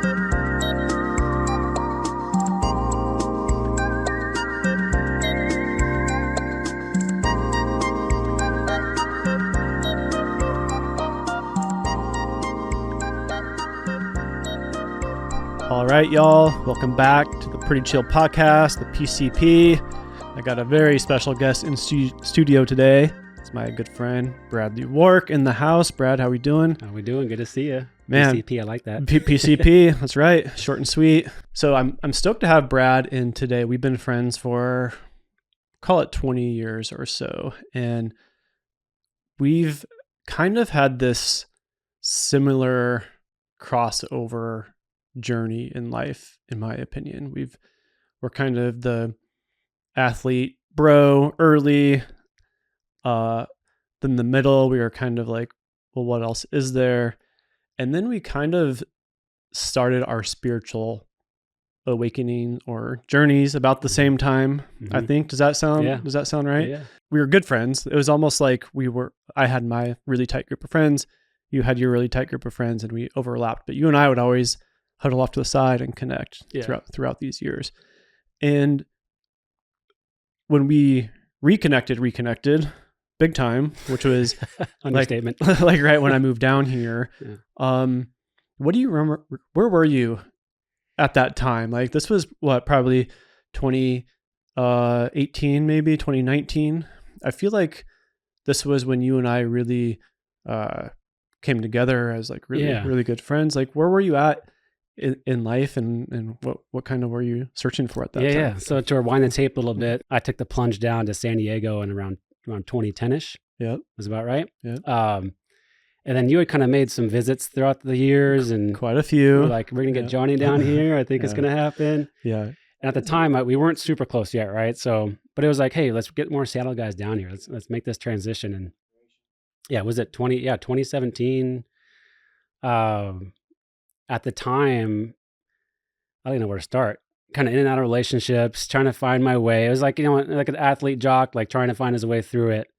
All right, y'all. Welcome back to the Pretty Chill Podcast, the PCP. I got a very special guest in studio today. It's my good friend, Brad Wark, in the house. Brad, how we doing? How we doing? Good to see you. Man, PCP, I like that. PCP, that's right. Short and sweet. So I'm stoked to have Brad in today. We've been friends for, call it 20 years or so. And we've kind of had this similar crossover journey in life, in my opinion. We're kind of the athlete bro early, then the middle we were kind of like, well, what else is there? And then we kind of started our spiritual awakening or journeys about the same time. I think. Does that sound right? Yeah. We were good friends. It was almost like I had my really tight group of friends, you had your really tight group of friends, and we overlapped. But you and I would always huddle off to the side and connect throughout these years. And when we reconnected big time, which was understatement. like right when I moved down here. Yeah. What do you remember? Where were you at that time? Like this was probably 2018, maybe 2019. I feel like this was when you and I really came together as like really good friends. Like where were you at in life, and what kind of were you searching for at that time? Yeah. So to rewind the tape a little bit, I took the plunge down to San Diego in around 2010-ish. Yeah. Was about right. Yeah. And then you had kind of made some visits throughout the years, and quite a few. We're going to get Johnny down here. I think it's going to happen. Yeah. And at the time, we weren't super close yet, right? So, but it was like, hey, let's get more Seattle guys down here. Let's make this transition. And yeah, was it 2017? At the time, I don't know where to start. Kind of in and out of relationships, trying to find my way. It was like, like an athlete jock, like trying to find his way through it,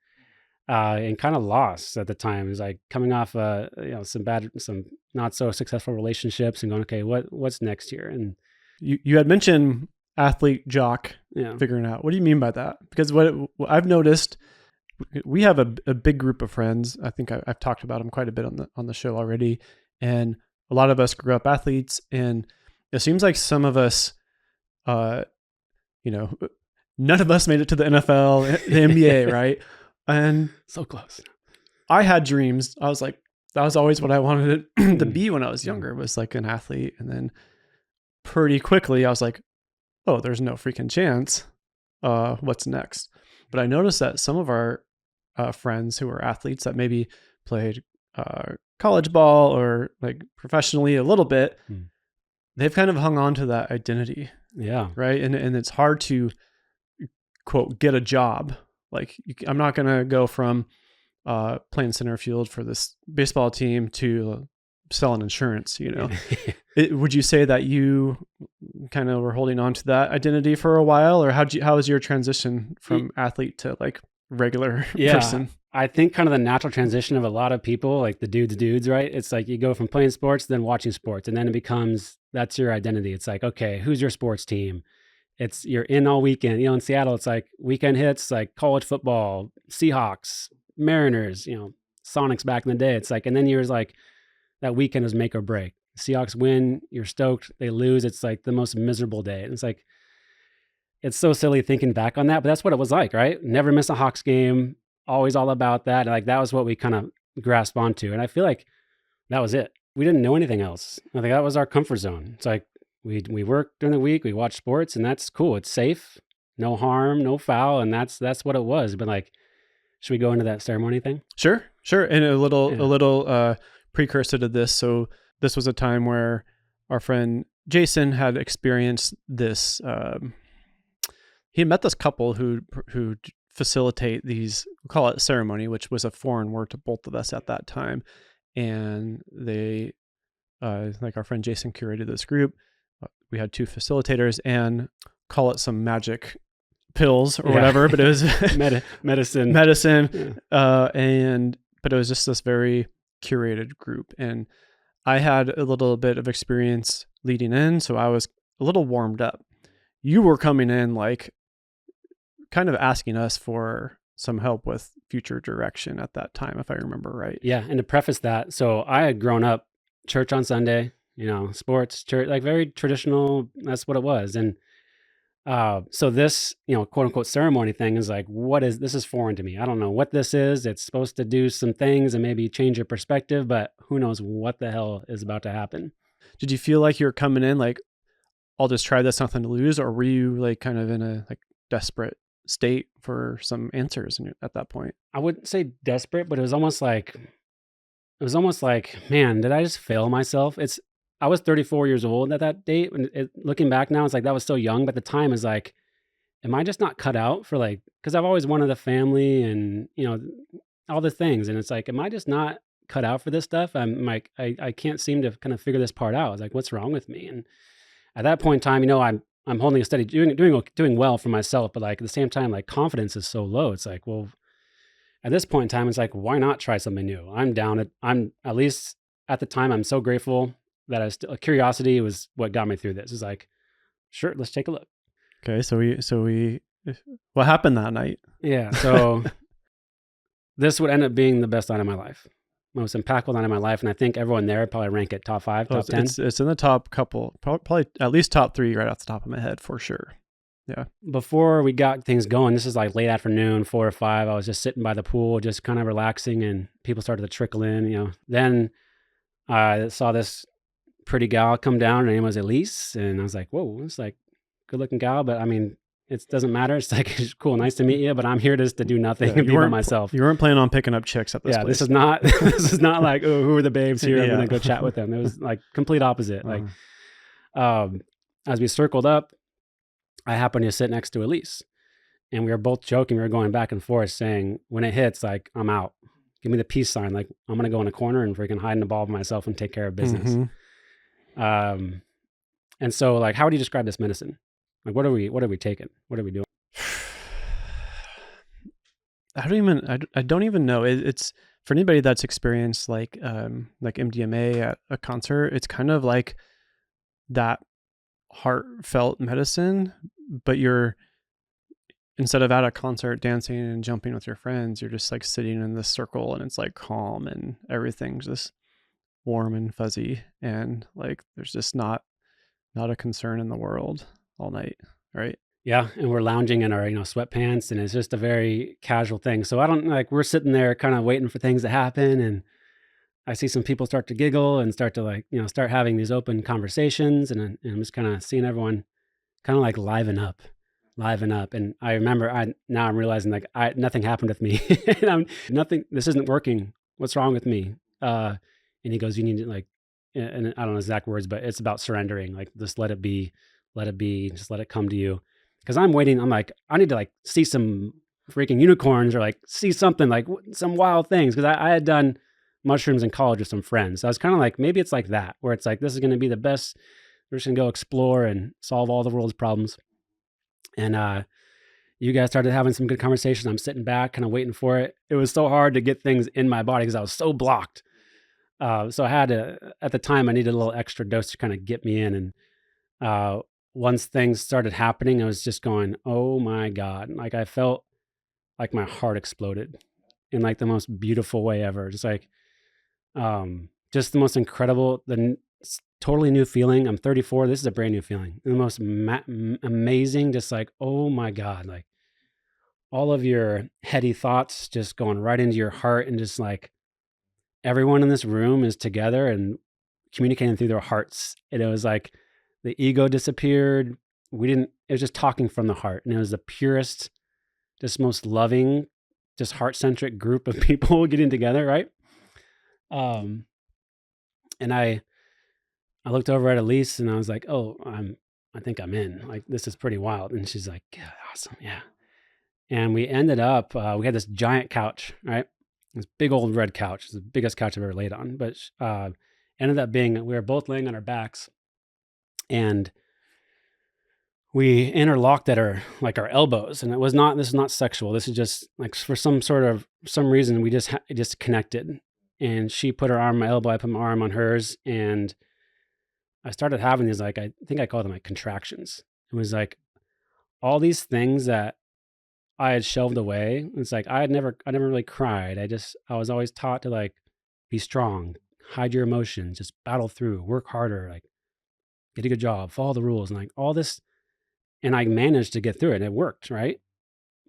and kind of lost at the time. It was like coming off, some not so successful relationships, and going, okay, what's next here? And you had mentioned athlete jock, figuring out. What do you mean by that? Because what I've noticed, we have a big group of friends. I think I've talked about them quite a bit on the show already, and a lot of us grew up athletes, and it seems like some of us, none of us made it to the NFL, the NBA, right? And so close. I had dreams. I was like, that was always what I wanted it to be when I was younger, was like an athlete. And then pretty quickly I was like, oh, there's no freaking chance. What's next? But I noticed that some of our friends who were athletes that maybe played college ball or like professionally a little bit, they've kind of hung on to that identity. Yeah. Right. And it's hard to, quote, get a job. Like I'm not going to go from playing center field for this baseball team to selling insurance, Would you say that you kind of were holding on to that identity for a while, or how was your transition from athlete to like regular person? I think kind of the natural transition of a lot of people, like the dudes, right? It's like you go from playing sports, then watching sports, and then it becomes, that's your identity. It's like, okay, who's your sports team? You're in all weekend. In Seattle, it's like weekend hits, like college football, Seahawks, Mariners, Sonics back in the day. It's like, and then you're like, that weekend is make or break. Seahawks win, you're stoked. They lose, it's like the most miserable day. And it's like, it's so silly thinking back on that, but that's what it was like, right? Never miss a Hawks game. Always all about that. And like, that was what we kind of grasped onto. And I feel like that was it. We didn't know anything else. I think that was our comfort zone. It's like, we work during the week, we watch sports, and that's cool. It's safe, no harm, no foul. And that's what it was. But like, should we go into that ceremony thing? Sure. And a little precursor to this. So this was a time where our friend Jason had experienced this, he met this couple who facilitate these, we'll call it ceremony, which was a foreign word to both of us at that time. And they, like our friend Jason curated this group. We had two facilitators and call it some magic pills or whatever, but it was medicine. Yeah. But it was just this very curated group. And I had a little bit of experience leading in, so I was a little warmed up. You were coming in like kind of asking us for some help with future direction at that time, if I remember right. Yeah. And to preface that, so I had grown up church on Sunday, sports, church, like very traditional. That's what it was. And so this, quote unquote ceremony thing is like, this is foreign to me. I don't know what this is. It's supposed to do some things and maybe change your perspective, but who knows what the hell is about to happen. Did you feel like you were coming in like, I'll just try this, nothing to lose? Or were you like kind of in a like desperate state for some answers at that point? I wouldn't say desperate, but it was almost like, man, did I just fail myself? I was 34 years old at that date. And looking back now, it's like that was so young, but at the time is like, am I just not cut out for like, because I've always wanted a family and, all the things. And it's like, am I just not cut out for this stuff? I'm like, I can't seem to kind of figure this part out. It's like, what's wrong with me? And at that point in time, I'm holding a steady, doing well for myself, but like at the same time, like confidence is so low. It's like, well, at this point in time, it's like, why not try something new? I'm at least at the time, I'm so grateful that curiosity was what got me through this. It's like, sure, let's take a look. Okay. So we, what happened that night? Yeah. So this would end up being the best night of my life, most impactful night of my life. And I think everyone there probably rank it top 5, top 10. It's in the top couple, probably at least top 3 right off the top of my head for sure. Yeah. Before we got things going, this is like late afternoon, 4 or 5. I was just sitting by the pool, just kind of relaxing, and people started to trickle in, Then I saw this pretty gal come down. Her name was Elise. And I was like, whoa, it's like good looking gal. But I mean, it doesn't matter. It's like, it's cool. Nice to meet you. But I'm here just to do nothing and be by myself. You weren't planning on picking up chicks at this place. This is not, like, oh, who are the babes here? I'm going to go chat with them. It was like complete opposite. Like, as we circled up, I happened to sit next to Elise, and we were both joking. We were going back and forth saying, when it hits, like, I'm out. Give me the peace sign. Like, I'm going to go in a corner and freaking hide in the ball by myself and take care of business. Mm-hmm. And so, like, how would you describe this medicine? Like, what are we taking? What are we doing? I don't even know. It's for anybody that's experienced like MDMA at a concert. It's kind of like that heartfelt medicine, but you're, instead of at a concert dancing and jumping with your friends, you're just like sitting in this circle, and it's like calm and everything's just warm and fuzzy, and like there's just not a concern in the world all night, right? Yeah, and we're lounging in our sweatpants, and it's just a very casual thing. So we're sitting there kind of waiting for things to happen, and I see some people start to giggle and start to start having these open conversations, and I'm just kind of seeing everyone kind of like liven up. And I remember now I'm realizing like nothing happened with me. And this isn't working. What's wrong with me? And he goes, you need to like, and I don't know exact words, but it's about surrendering. Like, just let it be, just let it come to you. Cause I'm waiting. I'm like, I need to like see some freaking unicorns or like see something like some wild things. Cause I had done mushrooms in college with some friends. So I was kind of like, maybe it's like that, where it's like, this is going to be the best. We're just gonna go explore and solve all the world's problems. And you guys started having some good conversations. I'm sitting back, kind of waiting for it. It was so hard to get things in my body because I was so blocked. So I had to, at the time, I needed a little extra dose to kind of get me in. And once things started happening, I was just going, oh my God. Like, I felt like my heart exploded in like the most beautiful way ever. Just like, just the most incredible, totally new feeling. I'm 34. This is a brand new feeling. The most amazing, just like, oh my God, like all of your heady thoughts just going right into your heart, and just like everyone in this room is together and communicating through their hearts. And it was like the ego disappeared. It was just talking from the heart. And it was the purest, just most loving, just heart-centric group of people getting together, right? And I looked over at Elise and I was like, oh, I think I'm in. Like, this is pretty wild. And she's like, yeah, awesome. Yeah. And we ended up, we had this giant couch, right? This big old red couch. It's the biggest couch I've ever laid on. But ended up being, we were both laying on our backs, and we interlocked at our elbows. And this is not sexual. This is just like for some reason, we just connected. And she put her arm on my elbow. I put my arm on hers. And I started having these, like, I think I call them like contractions. It was like all these things that I had shelved away. It's like I never really cried. I was always taught to like be strong, hide your emotions, just battle through, work harder, like get a good job, follow the rules, and like all this. And I managed to get through it. And it worked, right?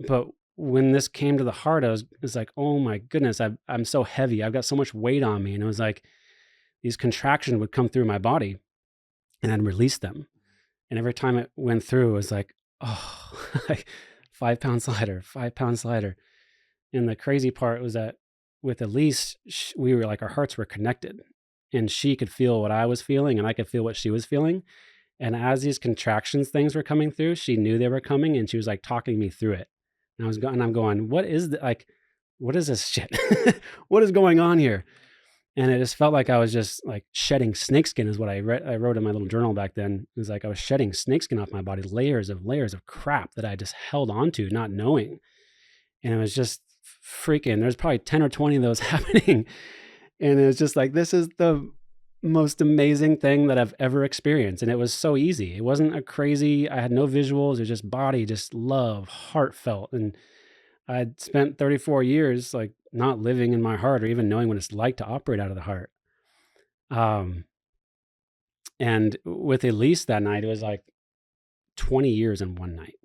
But when this came to the heart, it's like, oh my goodness, I'm so heavy. I've got so much weight on me. And it was like these contractions would come through my body and I'd release them. And every time it went through, it was like, oh, like 5 pounds lighter, 5 pounds lighter. And the crazy part was that with Elise, we were like, our hearts were connected and she could feel what I was feeling and I could feel what she was feeling. And as these contractions things were coming through, she knew they were coming and she was like talking me through it. And I'm going, what is this shit? What is going on here? And it just felt like I was just like shedding snakeskin is what I wrote in my little journal back then. It was like I was shedding snakeskin off my body, layers of crap that I just held onto, not knowing. And it was just freaking, there's probably 10 or 20 of those happening. And it was just like, this is the most amazing thing that I've ever experienced. And it was so easy. It wasn't I had no visuals. It was just body, just love, heartfelt. And I'd spent 34 years like not living in my heart or even knowing what it's like to operate out of the heart. And with Elise that night, it was like 20 years in one night.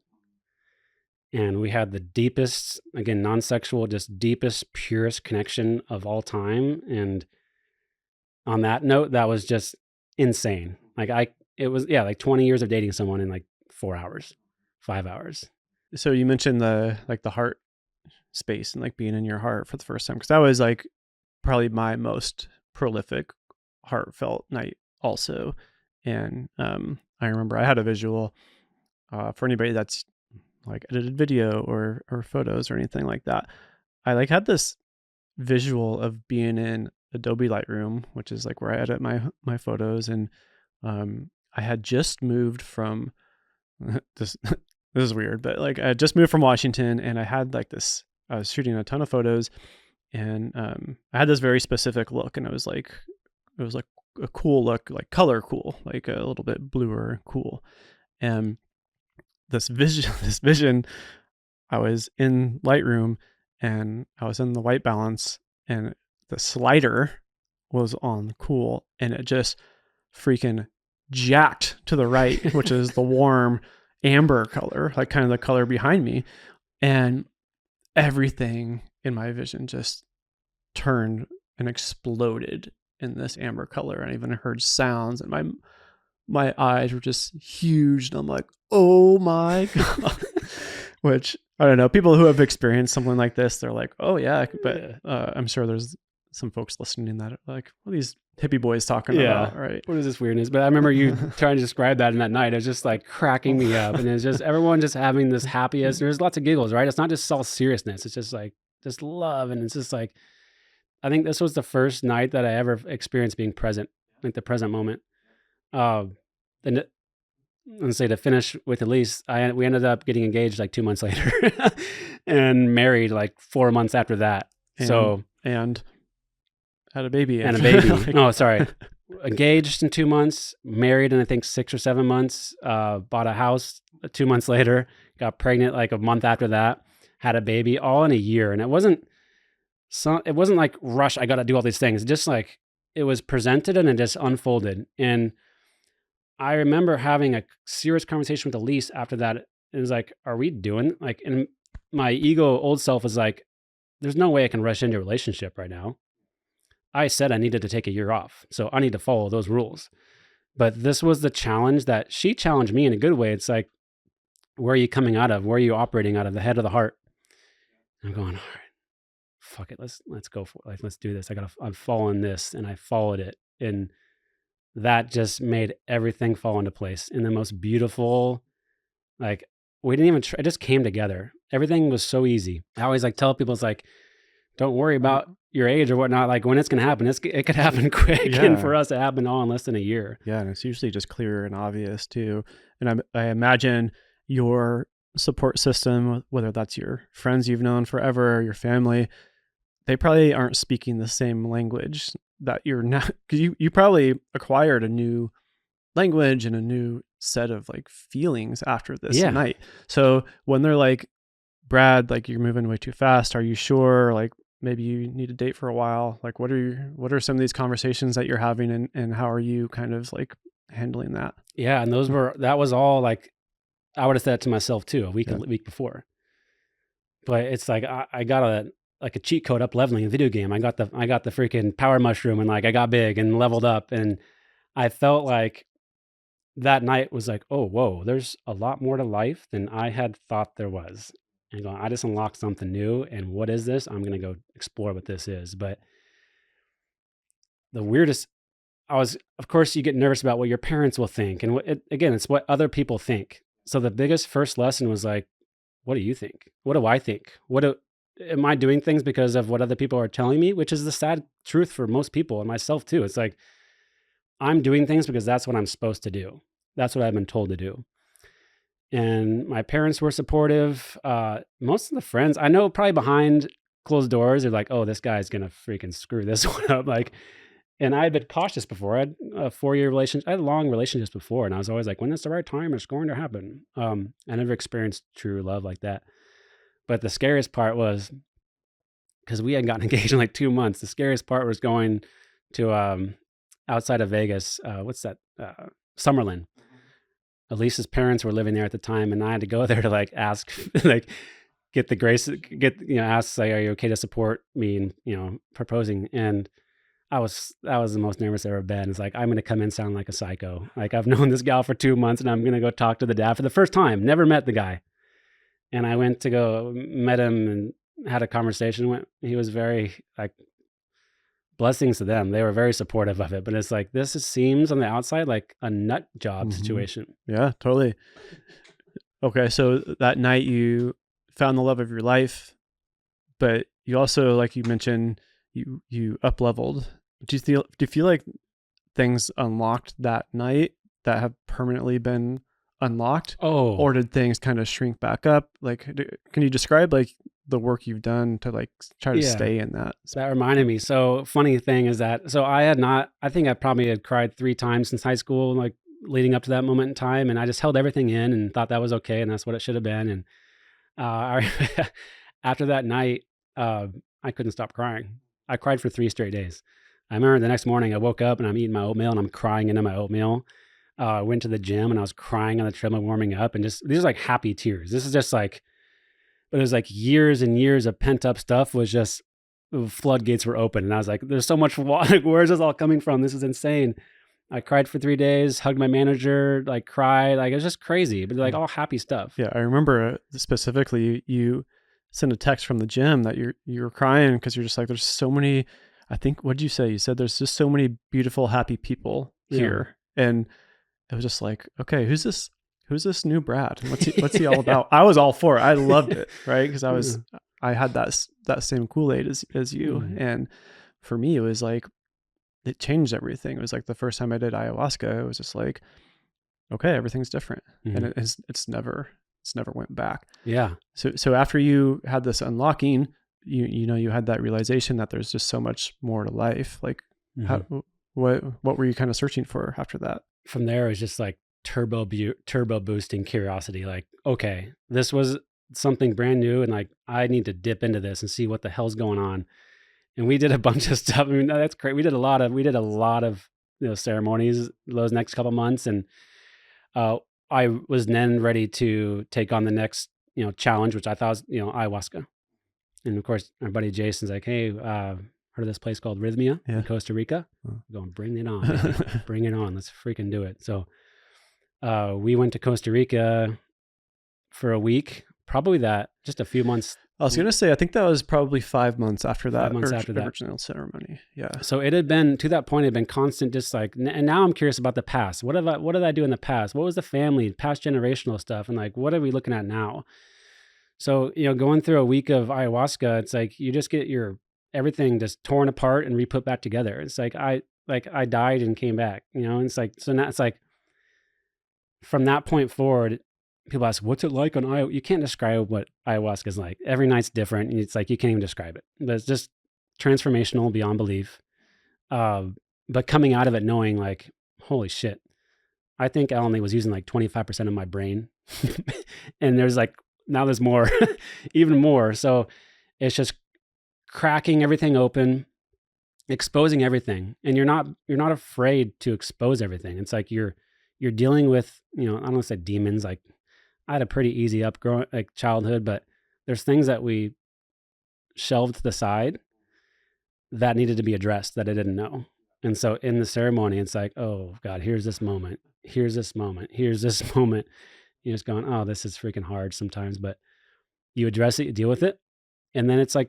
And we had the deepest, again, non-sexual, just deepest, purest connection of all time. And on that note, that was just insane. It was like 20 years of dating someone in like 4 hours, 5 hours. So you mentioned the heart space and like being in your heart for the first time, because that was like probably my most prolific heartfelt night also. And I remember I had a visual for anybody that's like edited video or photos or anything like that. I like had this visual of being in Adobe Lightroom, which is like where I edit my photos, and I had just moved from this. This is weird, but like I had just moved from Washington, and I had like this. I was shooting a ton of photos, and I had this very specific look, and it was like a cool look, like color cool, like a little bit bluer cool, and this vision, I was in Lightroom and I was in the white balance and the slider was on cool and it just freaking jacked to the right, which is the warm amber color, like kind of the color behind me. And everything in my vision just turned and exploded in this amber color. And I even heard sounds and my eyes were just huge. And I'm like, oh my God. Which, I don't know, people who have experienced something like this, they're like, oh yeah. But I'm sure there's some folks listening that are like, what are these hippie boys talking about? Right. What is this weirdness? But I remember you trying to describe that in that night. It was just like cracking me up. And it's just everyone just having this happiest. There's lots of giggles, right? It's not just all seriousness. It's just like, just love. And it's just like, I think this was the first night that I ever experienced being present, like the present moment. And let's say to finish with Elise, we ended up getting engaged like 2 months later and married like 4 months after that. And had a baby. And a baby. Oh, sorry. Engaged in 2 months, married in I think 6 or 7 months, bought a house 2 months later, got pregnant like a month after that, had a baby all in a year. And it wasn't like rush, I got to do all these things. Just like it was presented and it just unfolded. And I remember having a serious conversation with Elise after that. It was like, are we doing like, and my ego old self was like, there's no way I can rush into a relationship right now. I said I needed to take a year off. So I need to follow those rules. But this was the challenge that she challenged me in a good way. It's like, where are you coming out of? Where are you operating out of? The head of the heart. And I'm going, all right, fuck it. Let's go for it. Like, let's do this. I'm following this. And I followed it. And that just made everything fall into place in the most beautiful, like we didn't even try, it just came together. Everything was so easy. I always like tell people, it's like, don't worry about your age or whatnot. Like when it's going to happen, it could happen quick. Yeah. And for us, it happened all in less than a year. Yeah. And it's usually just clear and obvious too. And I imagine your support system, whether that's your friends you've known forever, or your family, they probably aren't speaking the same language that you're not, because you probably acquired a new language and a new set of like feelings after this Yeah. night. So when they're like, Brad, like you're moving way too fast, are you sure? Like maybe you need to date for a while. Like what are some of these conversations that you're having, and how are you kind of like handling that? Yeah. And that was all like, I would have said that to myself too, a week before. But it's like, I got a cheat code up leveling a video game. I got the freaking power mushroom, and like I got big and leveled up. And I felt like that night was like, oh, whoa, there's a lot more to life than I had thought there was. And going, I just unlocked something new. And what is this? I'm going to go explore what this is. But the weirdest, of course, you get nervous about what your parents will think. And again, it's what other people think. So the biggest first lesson was like, what do you think? What do I think? Am I doing things because of what other people are telling me? Which is the sad truth for most people, and myself too. It's like, I'm doing things because that's what I'm supposed to do. That's what I've been told to do. And my parents were supportive. Most of the friends I know, probably behind closed doors, are like, "Oh, this guy's gonna freaking screw this one up." Like, and I had been cautious before. I had a 4-year relationship. I had long relationships before, and I was always like, "When it's the right time, it's going to happen." I never experienced true love like that. But the scariest part was, because we hadn't gotten engaged in like 2 months. The scariest part was going to outside of Vegas. What's that? Summerlin. Elise's parents were living there at the time, and I had to go there to like ask, like, ask, like, are you okay to support me in, proposing? And that was the most nervous I've ever been. It's like, I'm going to come in sound like a psycho. Like, I've known this gal for 2 months, and I'm going to go talk to the dad for the first time. Never met the guy. And I went to go met him and had a conversation. He was very like, blessings to them. They were very supportive of it, but it's like, seems on the outside like a nut job situation. Yeah, totally. Okay. So that night you found the love of your life, but you also, like you mentioned, you up leveled. Do you feel like things unlocked that night that have permanently been unlocked? Oh, or did things kind of shrink back up? Like, can you describe like the work you've done to like try to stay in that? So that reminded me. So funny thing is that, I think I probably had cried 3 times since high school, like leading up to that moment in time. And I just held everything in and thought that was okay. And that's what it should have been. And after that night, I couldn't stop crying. I cried for 3 straight days. I remember the next morning I woke up and I'm eating my oatmeal and I'm crying into my oatmeal. I went to the gym and I was crying on the treadmill warming up, and these are like happy tears. This is just like, but it was like years and years of pent up stuff was just, floodgates were open. And I was like, there's so much water. Like, where's this all coming from? This is insane. I cried for 3 days, hugged my manager, like cried. Like, it was just crazy, but like all happy stuff. Yeah. I remember specifically you sent a text from the gym that you were crying because you're just like, there's so many, I think, what did you say? You said there's just so many beautiful, happy people here. And it was just like, okay, who's this new Brad? What's he all about? I was all for it. I loved it. Right. Cause I had that same Kool-Aid as you. And for me, it was like, it changed everything. It was like the first time I did ayahuasca, it was just like, okay, everything's different. And it's never went back. Yeah. So after you had this unlocking, you had that realization that there's just so much more to life. Like what were you kind of searching for after that? From there, it was just like turbo boosting curiosity. Like, okay, this was something brand new, and like, I need to dip into this and see what the hell's going on. And we did a bunch of stuff. I mean, that's great. We did a lot of ceremonies those next couple months, and I was then ready to take on the next challenge, which I thought was ayahuasca. And of course, our buddy Jason's like, hey, heard of this place called Rhythmia in Costa Rica? I'm going, bring it on, baby. Bring it on. Let's freaking do it. So we went to Costa Rica for a week, probably just a few months. I was going to say, I think that was probably 5 months after that. 5 months after that original ceremony. Yeah. So it had been, to that point, it had been constant, just like, and now I'm curious about the past. What did I do in the past? What was the family, past generational stuff? And like, what are we looking at now? So, going through a week of ayahuasca, it's like, you just get everything just torn apart and re-put back together. It's like, I died and came back, and it's like, so now it's like, from that point forward, people ask, what's it like on ayahuasca? You can't describe what ayahuasca is like. Every night's different. And it's like, you can't even describe it, but it's just transformational beyond belief. But coming out of it knowing like, holy shit, I think I only was using like 25% of my brain. And there's like, now there's more, even more. So it's just cracking everything open, exposing everything. And you're not afraid to expose everything. It's like you're dealing with, I don't want to say demons. Like I had a pretty easy upgrowing, like childhood, but there's things that we shelved to the side that needed to be addressed that I didn't know. And so in the ceremony, it's like, oh God, here's this moment. Here's this moment. Here's this moment. You're just going, oh, this is freaking hard sometimes, but you address it, you deal with it. And then it's like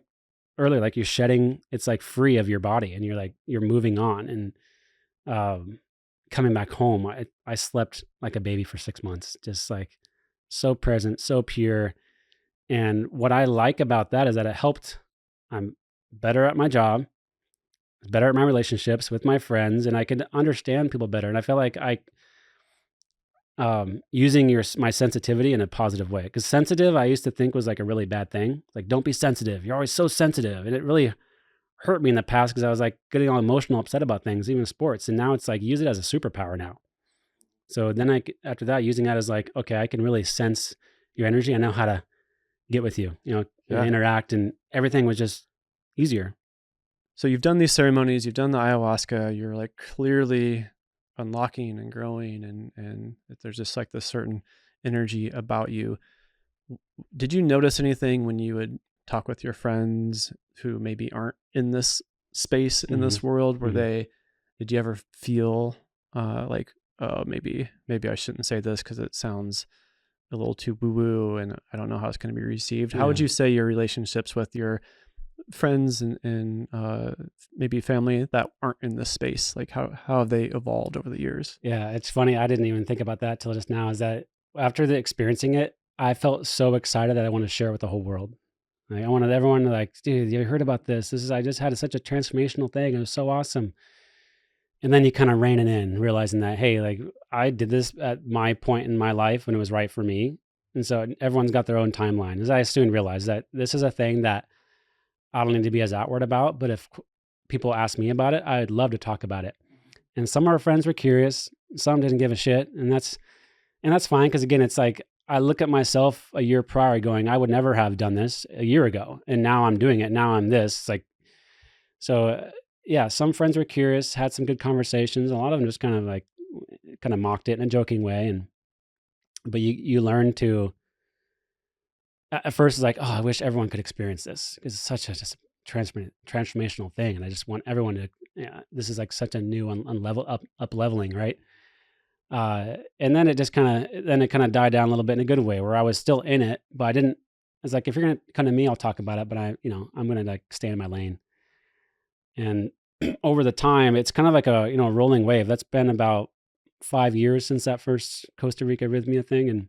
earlier, like you're shedding, it's like free of your body and you're moving on. And coming back home, I slept like a baby for 6 months, just like so present, so pure. And what I like about that is that it helped. I'm better at my job, better at my relationships with my friends, and I could understand people better. And I feel like I using my sensitivity in a positive way, because sensitive I used to think was like a really bad thing. Like, don't be sensitive. You're always so sensitive, and it really hurt me in the past because I was like getting all emotional, upset about things, even sports. And now it's like use it as a superpower now. So then after that, using that as like, okay, I can really sense your energy. I know how to get with you, Yeah. interact, and everything was just easier. So you've done these ceremonies, you've done the ayahuasca, you're like clearly unlocking and growing, and there's just like this certain energy about you. Did you notice anything when you would talk with your friends who maybe aren't in this space, in this world, where did you ever feel like, oh, maybe I shouldn't say this because it sounds a little too woo-woo and I don't know how it's going to be received? How would you say your relationships with your friends and maybe family that aren't in this space, like how have they evolved over the years? Yeah, it's funny. I didn't even think about that till just now. Is that after experiencing it, I felt so excited that I want to share it with the whole world. Like I wanted everyone to like, dude, you heard about this? I just had such a transformational thing. It was so awesome. And then you kind of rein it in, realizing that, hey, like I did this at my point in my life when it was right for me. And so everyone's got their own timeline. As I soon realized that this is a thing that I don't need to be as outward about, but if people ask me about it, I'd love to talk about it. And some of our friends were curious, some didn't give a shit, and that's fine, because again, it's like I look at myself a year prior going, I would never have done this a year ago, and now I'm doing it. Now I'm this. It's like, so yeah, some friends were curious, had some good conversations. A lot of them just kind of mocked it in a joking way, but you learn to. At first, it's like, oh, I wish everyone could experience this, because it's such a just transformational thing, and I just want everyone to. Yeah, this is like such a new up leveling, right? And then it just kind of died down a little bit in a good way, where I was still in it, but I didn't. It's like, if you're gonna come to me, I'll talk about it, but I'm gonna like stay in my lane. And over the time, it's kind of like a rolling wave. That's been about 5 years since that first Costa Rica arrhythmia thing, and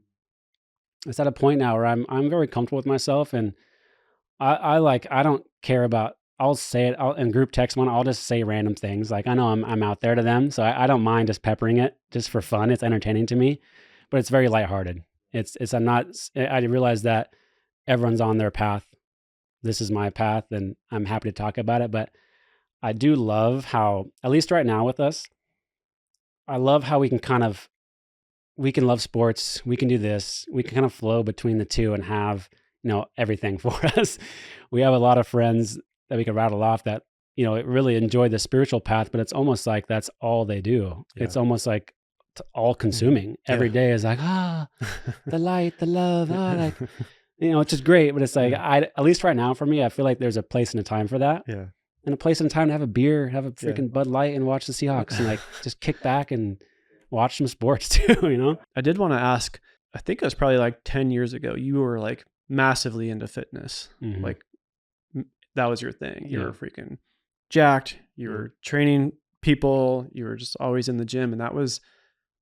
it's at a point now where I'm very comfortable with myself, and I don't care about. I'll say it in group text one. I'll just say random things. Like I know I'm out there to them, so I don't mind just peppering it just for fun. It's entertaining to me, but it's very lighthearted. I'm not. I realize that everyone's on their path. This is my path, and I'm happy to talk about it. But I do love how, at least right now with us, I love how we can love sports. We can do this. We can kind of flow between the two and have everything for us. We have a lot of friends that we can rattle off that really enjoy the spiritual path, but it's almost like that's all they do. Yeah. It's almost like all consuming. Every day is like, the light, the love, like it's just great. But it's like, at least right now for me, I feel like there's a place and a time for that. Yeah. And a place and a time to have a beer, have a freaking Bud Light, and watch the Seahawks, and like just kick back and watch some sports too. I did want to ask, I think it was probably like 10 years ago, you were like massively into fitness. Like that was your thing. You were freaking jacked. You were training people. You were just always in the gym. And that was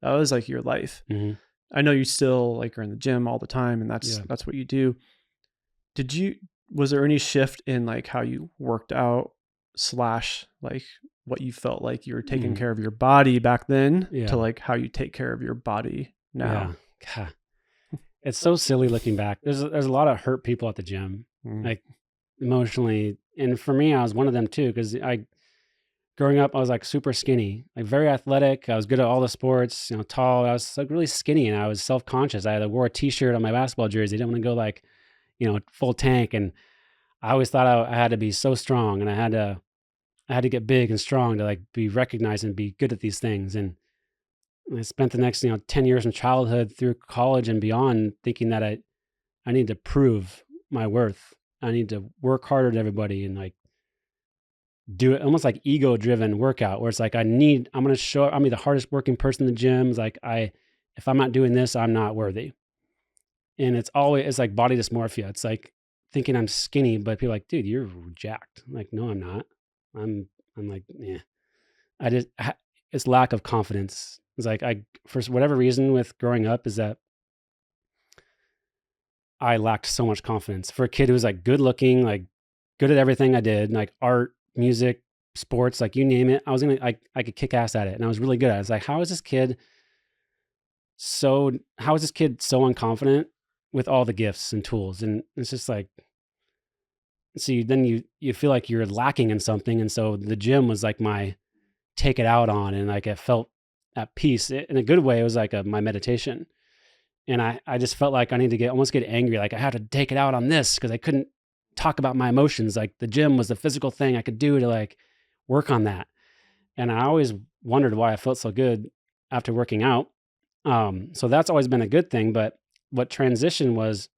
like your life. I know you still like are in the gym all the time, and that's what you do. Was there any shift in like how you worked out / like what you felt like you were taking care of your body back then to like how you take care of your body now? Yeah. It's so silly looking back. There's a lot of hurt people at the gym, like emotionally. And for me, I was one of them too, because growing up, I was like super skinny, like very athletic. I was good at all the sports, tall. I was like really skinny and I was self-conscious. I wore a t-shirt on my basketball jersey. I didn't want to go like, full tank. And I always thought I had to be so strong and I had to get big and strong to like be recognized and be good at these things. And I spent the next, 10 years from childhood through college and beyond thinking that I need to prove my worth. I need to work harder than everybody and like do it almost like ego driven workout where it's like, I'm going to show up. I'm the hardest working person in the gym. It's like, if I'm not doing this, I'm not worthy. And it's like body dysmorphia. It's like thinking I'm skinny, but people are like, dude, you're jacked. I'm like, no, I'm not. I'm like, yeah, it's lack of confidence. It's like, for whatever reason with growing up is that I lacked so much confidence for a kid who was like good looking, like good at everything I did, like art, music, sports, like you name it. I could kick ass at it. And I was really good at it. It's like, how is this kid so unconfident with all the gifts and tools? And it's just like, so you feel like you're lacking in something. And so the gym was like my take it out on, and like I felt at peace in a good way. It was like my meditation. And I just felt like I need to almost get angry. Like I had to take it out on this because I couldn't talk about my emotions. Like the gym was the physical thing I could do to like work on that. And I always wondered why I felt so good after working out. So that's always been a good thing. But what transition was,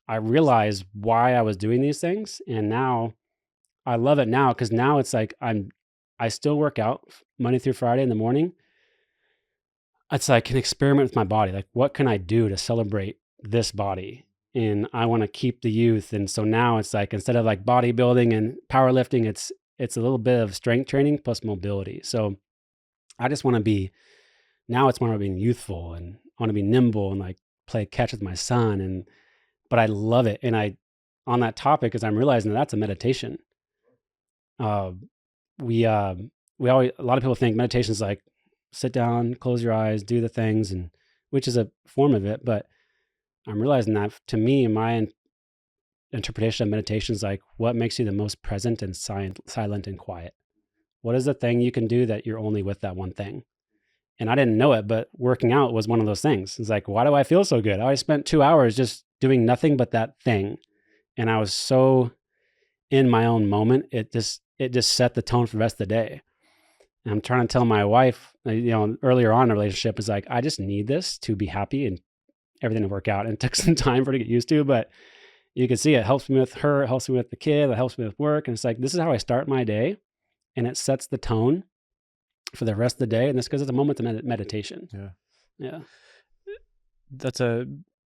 I realized why I was doing these things. And now I love it now because now it's like I still work out Monday through Friday in the morning. It's like an experiment with my body. Like, what can I do to celebrate this body? And I want to keep the youth. And so now it's like, instead of like bodybuilding and powerlifting, it's a little bit of strength training plus mobility. So I just want to it's more about being youthful, and I want to be nimble and like play catch with my son. But I love it. And on that topic, as I'm realizing that's a meditation. We always, a lot of people think meditation is like, sit down, close your eyes, do the things, and which is a form of it. But I'm realizing that to me, my interpretation of meditation is like, what makes you the most present and silent and quiet? What is the thing you can do that you're only with that one thing? And I didn't know it, but working out was one of those things. It's like, why do I feel so good? I spent 2 hours just doing nothing but that thing. And I was so in my own moment. It just set the tone for the rest of the day. And I'm trying to tell my wife, earlier on in a relationship, is like, I just need this to be happy and everything to work out. And it took some time for her to get used to, but you can see it helps me with her, it helps me with the kid, it helps me with work. And it's like, this is how I start my day. And it sets the tone for the rest of the day. And this because it's a moment of meditation. Yeah. Yeah. That's a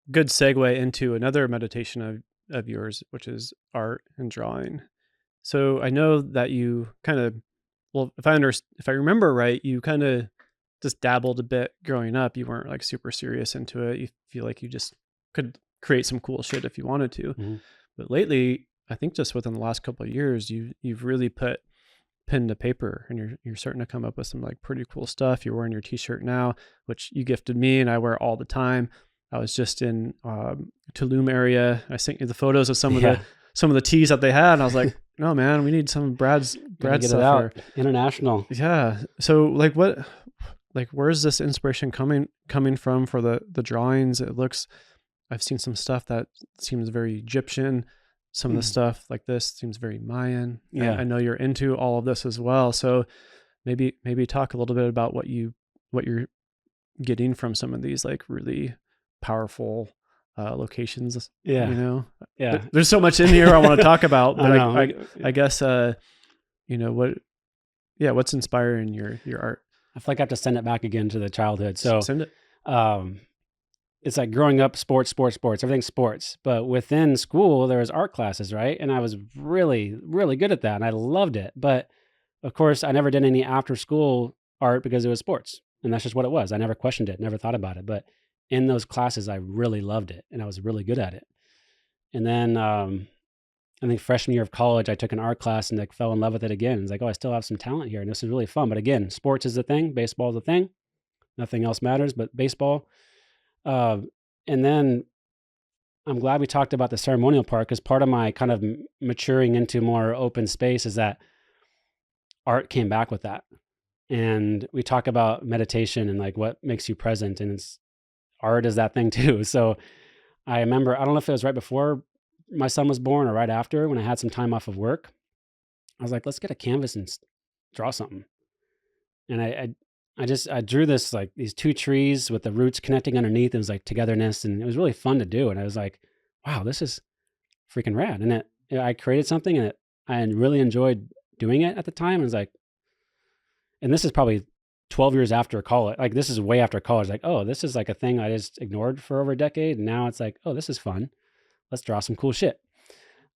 good segue into another meditation of yours, which is art and drawing. So I know that you kind of, well, if I remember right, you kind of just dabbled a bit growing up. You weren't like super serious into it. You feel like you just could create some cool shit if you wanted to. Mm-hmm. But lately, I think just within the last couple of years, you've really put pen to paper, and you're starting to come up with some like pretty cool stuff. You're wearing your t-shirt now, which you gifted me and I wear all the time. I was just in Tulum area. I sent you the photos of some of the tees that they had, and I was like, no man, we need some Brad's stuff out. International. Yeah. So like where's this inspiration coming from for the drawings? I've seen some stuff that seems very Egyptian. Some of the stuff like this seems very Mayan. Yeah. I know you're into all of this as well. So maybe talk a little bit about what you're getting from some of these like really powerful locations. Yeah. Yeah. There's so much in here I want to talk about, but I guess what's inspiring your art? I feel like I have to send it back again to the childhood. So send it. It's like growing up, sports, everything's sports. But within school, there was art classes, right? And I was really, really good at that. And I loved it. But of course, I never did any after school art because it was sports. And that's just what it was. I never questioned it, never thought about it. But in those classes, I really loved it. And I was really good at it. And then I think freshman year of college, I took an art class and like fell in love with it again. It's like, oh, I still have some talent here. And this is really fun. But again, sports is the thing. Baseball is the thing. Nothing else matters but baseball. And then I'm glad we talked about the ceremonial part, because part of my kind of maturing into more open space is that art came back with that. And we talk about meditation and like what makes you present, and art is that thing too. So I remember, I don't know if it was right before my son was born or right after, when I had some time off of work, I was like, let's get a canvas and draw something. And I drew this, like these two trees with the roots connecting underneath. It was like togetherness, and it was really fun to do. And I was like, wow, this is freaking rad. And I created something, and I really enjoyed doing it at the time. I was like, and this is probably 12 years after college. Like this is way after college. Like, oh, this is like a thing I just ignored for over a decade. And now it's like, oh, this is fun. Let's draw some cool shit.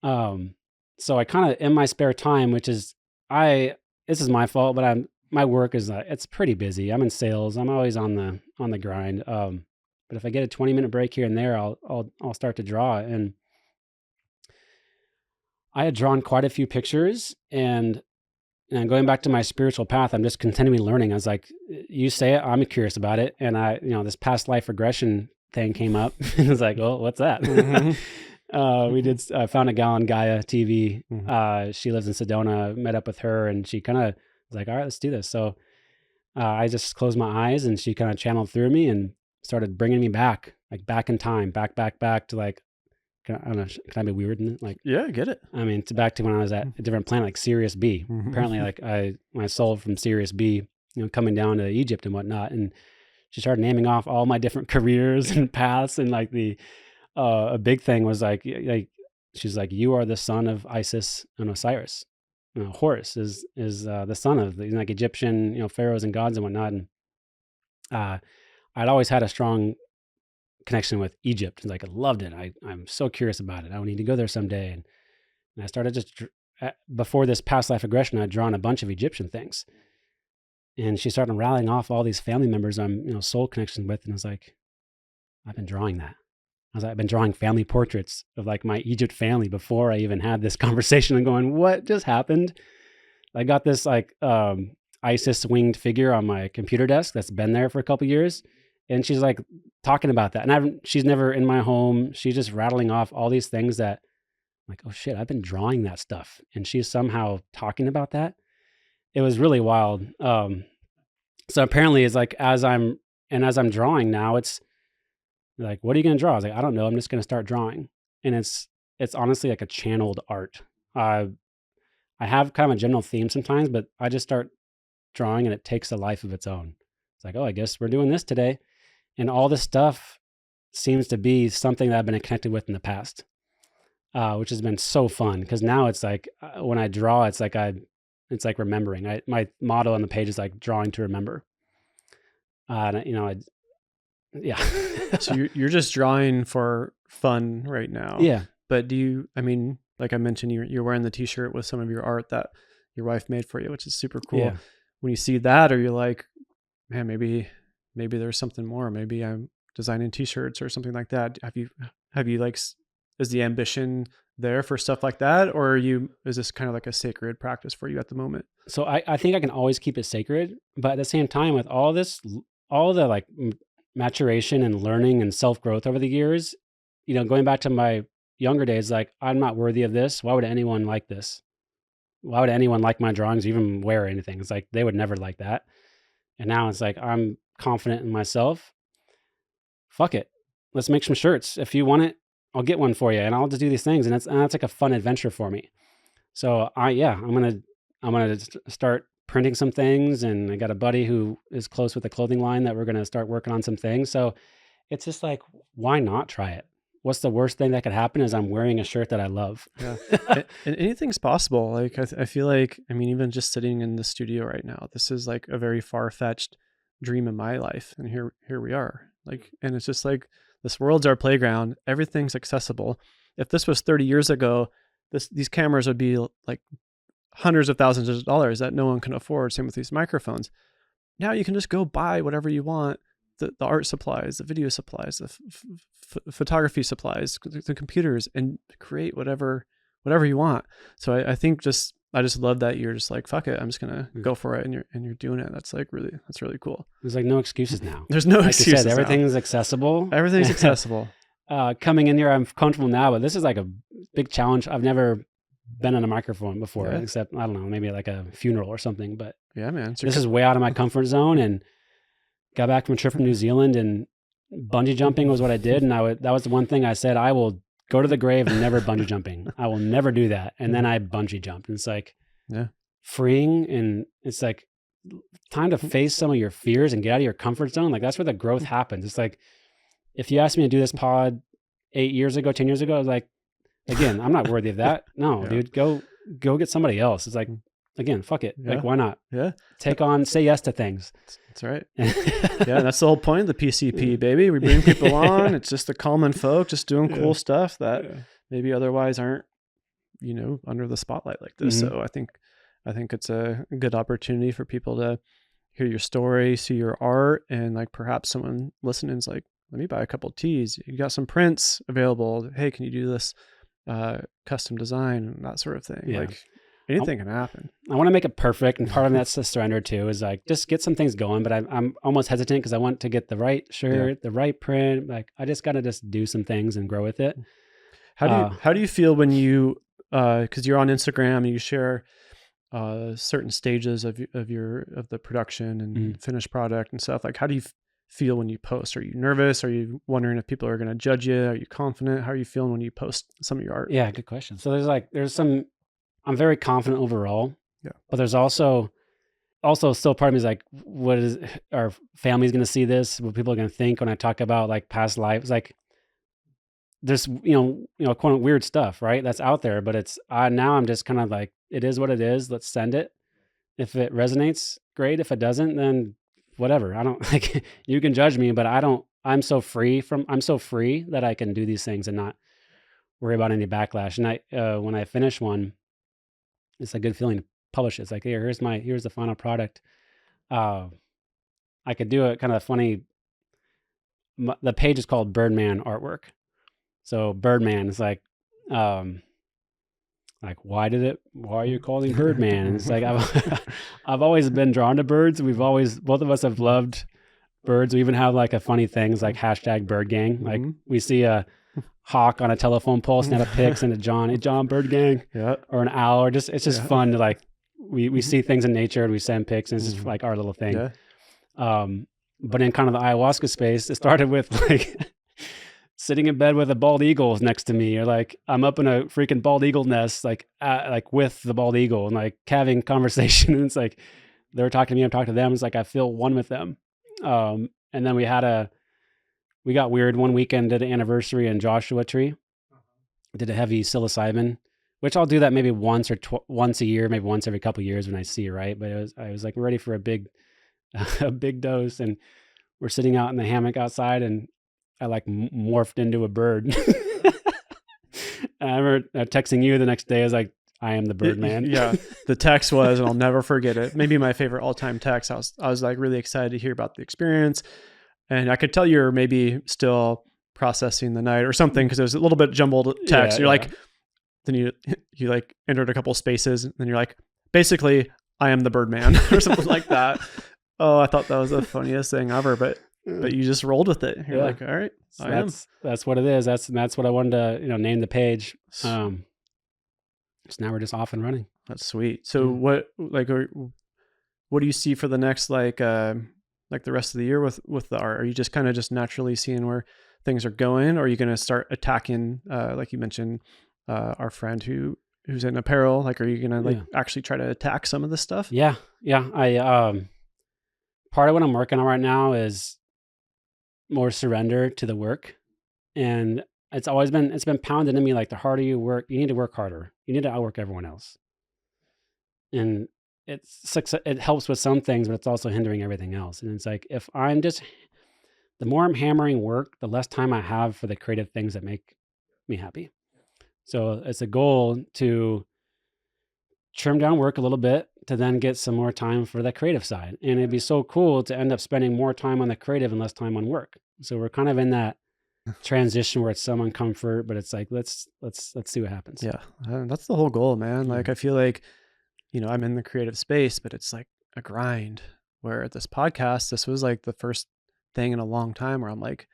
So I kind of, in my spare time, which is, this is my fault, but my work is, it's pretty busy. I'm in sales. I'm always on the grind. But if I get a 20-minute break here and there, I'll start to draw. And I had drawn quite a few pictures, and going back to my spiritual path, I'm just continually learning. I was like, you say it, I'm curious about it. And this past life regression thing came up, and I was like, well, what's that? Mm-hmm. I found a gal on Gaia TV. Mm-hmm. She lives in Sedona, met up with her, and she kind of was like, all right, let's do this. So I just closed my eyes, and she kind of channeled through me and started bringing me back, like back in time, back to like, I don't know, can I be weird in it? Like, yeah, I get it. I mean, back to when I was at a different planet, like Sirius B. Mm-hmm. Apparently, like my soul from Sirius B, coming down to Egypt and whatnot. And she started naming off all my different careers and paths. And like a big thing was like she's like, you are the son of Isis and Osiris. Horus is the son of like Egyptian, pharaohs and gods and whatnot. And I'd always had a strong connection with Egypt. Like I loved it. I'm so curious about it. I would need to go there someday. And I started just, before this past life regression, I'd drawn a bunch of Egyptian things. And she started rallying off all these family members I'm, soul connections with. And I was like, I've been drawing that. I've been drawing family portraits of like my Egypt family before I even had this conversation, and going, what just happened? I got this like Isis winged figure on my computer desk that's been there for a couple of years. And she's like talking about that. And she's never in my home. She's just rattling off all these things that I'm like, oh shit, I've been drawing that stuff. And she's somehow talking about that. It was really wild. So apparently it's like, as I'm drawing now, it's like, what are you going to draw? I was like, I don't know. I'm just going to start drawing. And it's honestly like a channeled art. I have kind of a general theme sometimes, but I just start drawing and it takes a life of its own. It's like, oh, I guess we're doing this today. And all this stuff seems to be something that I've been connected with in the past, which has been so fun. Because now it's like, when I draw, it's like remembering. My motto on the page is like drawing to remember. Yeah. So you're just drawing for fun right now. Yeah. But like I mentioned, you're wearing the t-shirt with some of your art that your wife made for you, which is super cool. Yeah. When you see that, or you're like, man, maybe there's something more. Maybe I'm designing t-shirts or something like that. Have you like, is the ambition there for stuff like that? Or is this kind of like a sacred practice for you at the moment? So I think I can always keep it sacred, but at the same time, with all the like maturation and learning and self-growth over the years, going back to my younger days, like, I'm not worthy of this. Why would anyone like this? Why would anyone like my drawings, even wear anything? It's like, they would never like that. And now it's like, I'm confident in myself. Fuck it. Let's make some shirts. If you want it, I'll get one for you, and I'll just do these things. And that's like a fun adventure for me. So I'm going to start printing some things. And I got a buddy who is close with the clothing line that we're going to start working on some things. So it's just like, why not try it? What's the worst thing that could happen is I'm wearing a shirt that I love. Yeah. And anything's possible. Like, I feel like, even just sitting in the studio right now, this is like a very far-fetched dream in my life. And here we are. Like, and it's just like, this world's our playground. Everything's accessible. If this was 30 years ago, these cameras would be like hundreds of thousands of dollars that no one can afford. Same with these microphones. Now you can just go buy whatever you want. The art supplies, the video supplies, the photography supplies, the computers, and create whatever you want. So I think I just love that you're just like, fuck it, I'm just gonna go for it, and you're doing it. That's really cool. There's like no excuses now. There's no excuses. You said, everything's accessible. Everything's accessible. Coming in here, I'm comfortable now, but this is like a big challenge. I've never been on a microphone before, Yeah. except, I don't know, maybe like a funeral or something. But Yeah, man. this is way out of my comfort zone, and got back from a trip from New Zealand, and bungee jumping was what I did. And that was the one thing I said, I will go to the grave and never bungee jumping. I will never do that. And then I bungee jumped. And it's like freeing, and it's like time to face some of your fears and get out of your comfort zone. Like that's where the growth happens. It's like, if you asked me to do this pod 8 years ago, 10 years ago, I was like, again, I'm not worthy of that. No, dude, go get somebody else. It's like, again, fuck it. Like, why not? Yeah. Say yes to things. That's right. Yeah. That's the whole point of the PCP, baby. We bring people on. It's just the common folk just doing cool stuff that maybe otherwise aren't, under the spotlight like this. So I think it's a good opportunity for people to hear your story, see your art, and like perhaps someone listening is like, let me buy a couple of tees. You got some prints available. Hey, can you do this custom design and that sort of thing? Yeah. Like anything can happen. I want to make it perfect. And part of that's the surrender too, is like, just get some things going. But I'm almost hesitant because I want to get the right shirt, the right print. Like I just got to just do some things and grow with it. How do you feel when you, cause you're on Instagram and you share certain stages of the production and finished product and stuff. Like, how do you feel when you post? Are you nervous? Are you wondering if people are going to judge you? Are you confident? How are you feeling when you post some of your art? Yeah, good question. So there's some, I'm very confident overall. Yeah. But there's also still part of me is like, what is our family's going to see this? What people are going to think when I talk about like past lives? Like there's, quote unquote weird stuff, right? That's out there, but it's, now I'm just kind of like, it is what it is. Let's send it. If it resonates, great. If it doesn't, then whatever. I don't like, you can judge me, but I'm so free that I can do these things and not worry about any backlash. And when I finish one, it's a good feeling to publish it. It's like, here's the final product. I could do it kind of funny. The page is called Birdman Artwork. So Birdman is like why are you calling Birdman? And it's like, I've always been drawn to birds. Both of us have loved birds. We even have like a funny things like #BirdGang. Like we see a hawk on a telephone pole, snap a pic, send it John, hey John, Bird Gang. Yeah. Or an owl, or it's just fun to like, we see things in nature and we send pics, and it's just like our little thing. Yeah. But in kind of the ayahuasca space, it started with like sitting in bed with a bald eagle next to me, or like I'm up in a freaking bald eagle nest, like with the bald eagle, and like having conversation. And it's like they're talking to me, I'm talking to them. It's like I feel one with them. And then we got weird one weekend, did an anniversary in Joshua Tree, did a heavy psilocybin, which I'll do that maybe once a year, maybe once every couple of years when I see, right? But I was like ready for a big dose, and we're sitting out in the hammock outside, and I like morphed into a bird. And I remember texting you the next day. I was like, I am the Birdman. Yeah. The text was, and I'll never forget it, maybe my favorite all-time text. I was like really excited to hear about the experience. And I could tell you're maybe still processing the night or something, because it was a little bit jumbled text. You're like, then you like entered a couple spaces, and then you're like, basically, I am the Birdman or something like that. Oh, I thought that was the funniest thing ever, but you just rolled with it. You're like, all right, so that's what it is. That's what I wanted to, name the page. So now we're just off and running. That's sweet. So what do you see for the next, like the rest of the year with the art? Are you just kind of just naturally seeing where things are going? Or are you going to start attacking, like you mentioned, our friend who's in apparel? Like, are you going to actually try to attack some of this stuff? Yeah. I, part of what I'm working on right now is more surrender to the work. And it's been pounded in me, like the harder you work, you need to work harder. You need to outwork everyone else. And it helps with some things, but it's also hindering everything else. And it's like, the more I'm hammering work, the less time I have for the creative things that make me happy. So it's a goal to trim down work a little bit to then get some more time for the creative side. And it'd be so cool to end up spending more time on the creative and less time on work. So we're kind of in that transition where it's some uncomfort, but it's like, let's see what happens. Yeah. That's the whole goal, man. Like, I feel like, I'm in the creative space, but it's like a grind, where at this podcast, this was like the first thing in a long time where I'm like,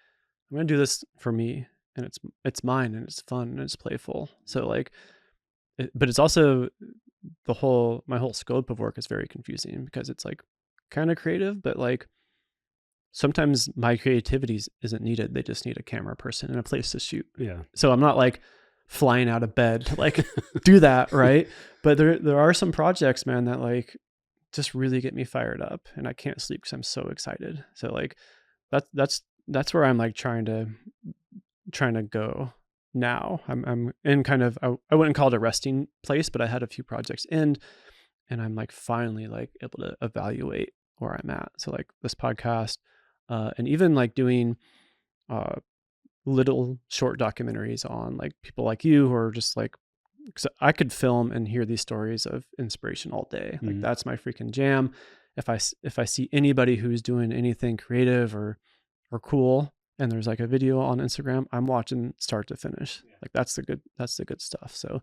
I'm going to do this for me, and it's mine, and it's fun, and it's playful. So like, but it's also my whole scope of work is very confusing because it's like kind of creative, but like sometimes my creativity isn't needed. They just need a camera person and a place to shoot. Yeah. So I'm not like flying out of bed to like do that, right? But there are some projects, man, that like just really get me fired up, and I can't sleep because I'm so excited. So like that's where I'm like trying to go now. I'm in kind of I wouldn't call it a resting place, but I had a few projects end, and I'm like finally like able to evaluate where I'm at. So like this podcast, and even like doing uh little short documentaries on like people like you who are just like, because I could film and hear these stories of inspiration all day. Like that's my freaking jam. If I see anybody who's doing anything creative or cool, and there's like a video on Instagram, I'm watching start to finish. Like that's the good stuff. So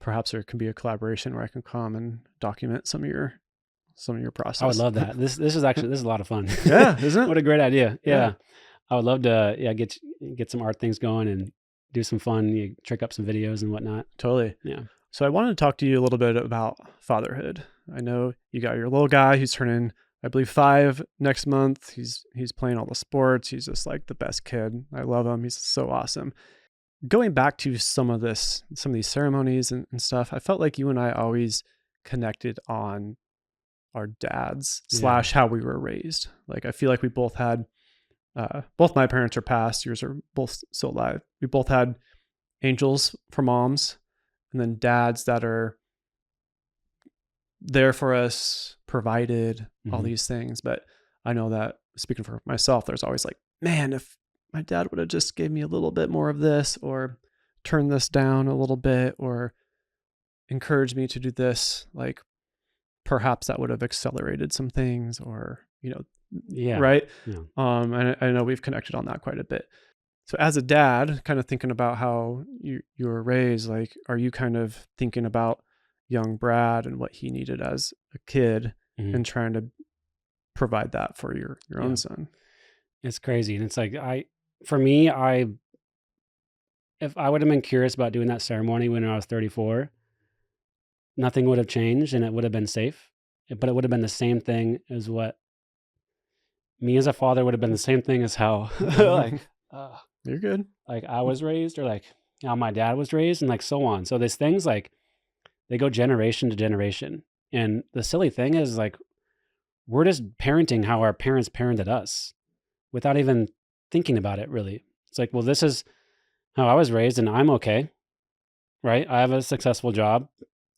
perhaps there can be a collaboration where I can come and document some of your process. I would love that. This is a lot of fun. Yeah, isn't it? What a great idea. Yeah. Yeah. I would love to get some art things going and do some fun, trick up some videos and whatnot. Totally. Yeah. So I wanted to talk to you a little bit about fatherhood. I know you got your little guy who's turning, I believe, 5 next month. He's playing all the sports. He's just like the best kid. I love him. He's so awesome. Going back to some of these ceremonies and stuff, I felt like you and I always connected on our dads / how we were raised. Like I feel like we both had, both my parents are passed. Yours are both still alive. We both had angels for moms, and then dads that are there for us, provided all these things. But I know that speaking for myself, there's always like, man, if my dad would have just gave me a little bit more of this, or turned this down a little bit, or encouraged me to do this, like perhaps that would have accelerated some things, or, right. Yeah. And I know we've connected on that quite a bit. So as a dad, kind of thinking about how you were raised, like, are you kind of thinking about young Brad and what he needed as a kid and trying to provide that for your own son? It's crazy. And it's like, if I would have been curious about doing that ceremony when I was 34, nothing would have changed and it would have been safe, but it would have been the same thing as what me as a father would have been the same thing as how You're good. Like I was raised, or like how my dad was raised, and like so on. So there's things like they go generation to generation. And the silly thing is like we're just parenting how our parents parented us without even thinking about it really. It's like, well, this is how I was raised and I'm okay. Right? I have a successful job.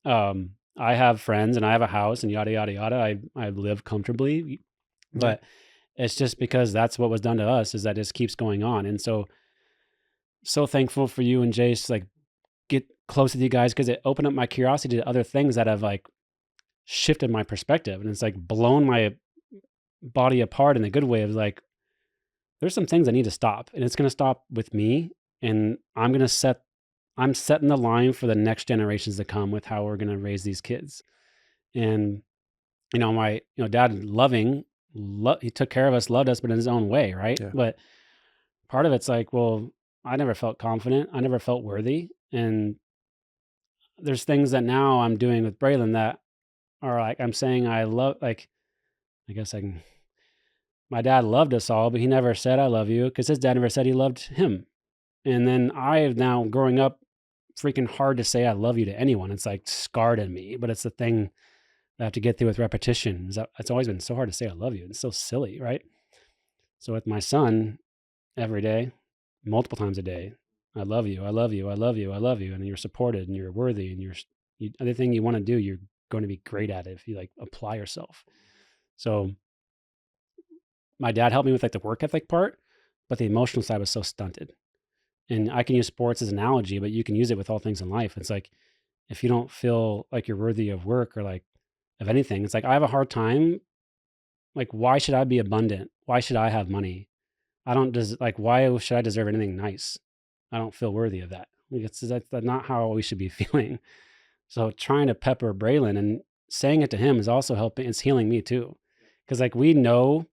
I have friends and I have a house and yada yada yada. I live comfortably. But it's just because that's what was done to us, is that just keeps going on. And so thankful for you and Jace, like get close with you guys, because it opened up my curiosity to other things that have like shifted my perspective. And it's like blown my body apart in a good way of like, there's some things I need to stop, and it's going to stop with me. And I'm setting the line for the next generations to come with how we're going to raise these kids. And, my dad he took care of us, loved us, but in his own way. Right. Yeah. But part of it's like, well, I never felt confident. I never felt worthy. And there's things that now I'm doing with Braylon that are like, I'm saying I love, like, I guess my dad loved us all, but he never said, I love you, because his dad never said he loved him. And then now growing up, freaking hard to say I love you to anyone. It's like scarred in me, but it's the thing I have to get through with repetition. It's always been so hard to say I love you. It's so silly, right? So with my son, every day, multiple times a day, I love you, I love you, I love you, I love you. And you're supported and you're worthy, and everything you want to do, you're going to be great at it if you like apply yourself. So my dad helped me with like the work ethic part, but the emotional side was so stunted. And I can use sports as an analogy, but you can use it with all things in life. It's like, if you don't feel like you're worthy of work or like of anything, it's like, I have a hard time. Like, why should I be abundant? Why should I have money? Why should I deserve anything nice? I don't feel worthy of that. Like that's not how we should be feeling. So trying to pepper Braylon and saying it to him is also helping. It's healing me too. Cause like, we know,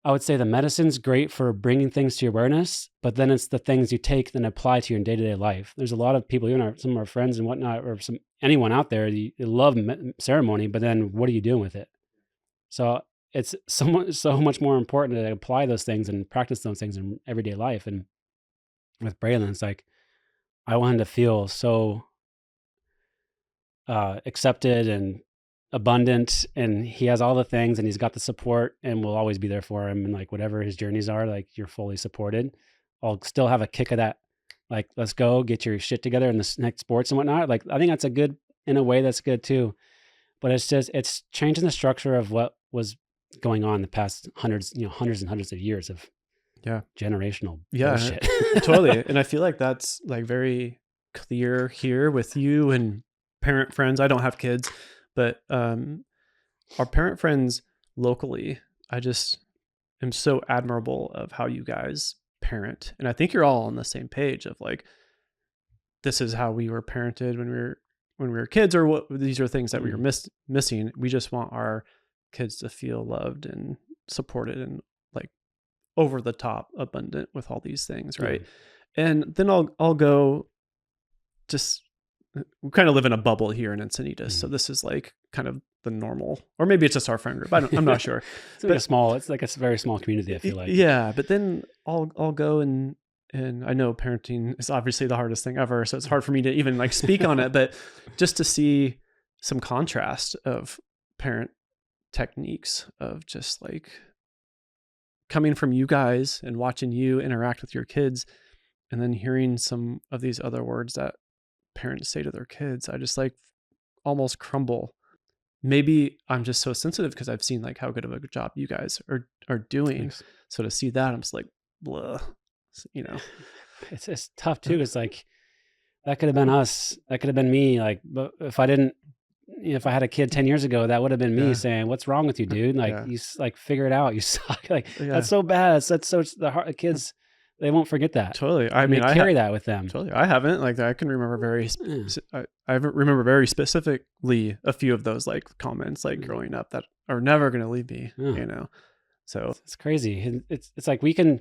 I would say the medicine's great for bringing things to your awareness, but then it's the things you take and apply to your day-to-day life. There's a lot of people, some of our friends and whatnot, or anyone out there, they love ceremony, but then what are you doing with it? So it's so much more important to apply those things and practice those things in everyday life. And with Braylon, it's like I want him to feel so accepted and abundant, and he has all the things, and he's got the support, and we'll always be there for him. And like whatever his journeys are, like you're fully supported. I'll still have a kick of that, like let's go get your shit together in the next sports and whatnot. Like I think that's a good, in a way that's good too. But it's changing the structure of what was going on the past hundreds and hundreds of years of generational bullshit. Totally. And I feel like that's like very clear here with you and parent friends. I don't have kids, but our parent friends locally, I just am so admirable of how you guys parent. And I think you're all on the same page of like, this is how we were parented when we were kids, or what these are things that we were missing. We just want our kids to feel loved and supported and like over the top abundant with all these things. Right. And then I'll go just, we kind of live in a bubble here in Encinitas. So this is like kind of the normal, or maybe it's just our friend group. I'm not sure. It's like a very small community, I feel like. Yeah. But then I'll go and I know parenting is obviously the hardest thing ever. So it's hard for me to even like speak on it, but just to see some contrast of parent techniques of just like coming from you guys and watching you interact with your kids, and then hearing some of these other words that parents say to their kids, I just like almost crumble. Maybe I'm just so sensitive because I've seen like how good of a job you guys are doing. Thanks. So to see that, I'm just like, blah, It's tough too. It's like, that could have been us. That could have been me. Like, but if I had a kid 10 years ago, that would have been me saying, what's wrong with you, dude? Like, you like figure it out. You suck. Like, that's so bad. That's so the kids, they won't forget that. Totally. I mean, I carry that with them. Totally. I haven't. Like, I can remember I remember very specifically a few of those like comments, like growing up, that are never going to leave me. So it's crazy. It's like we can,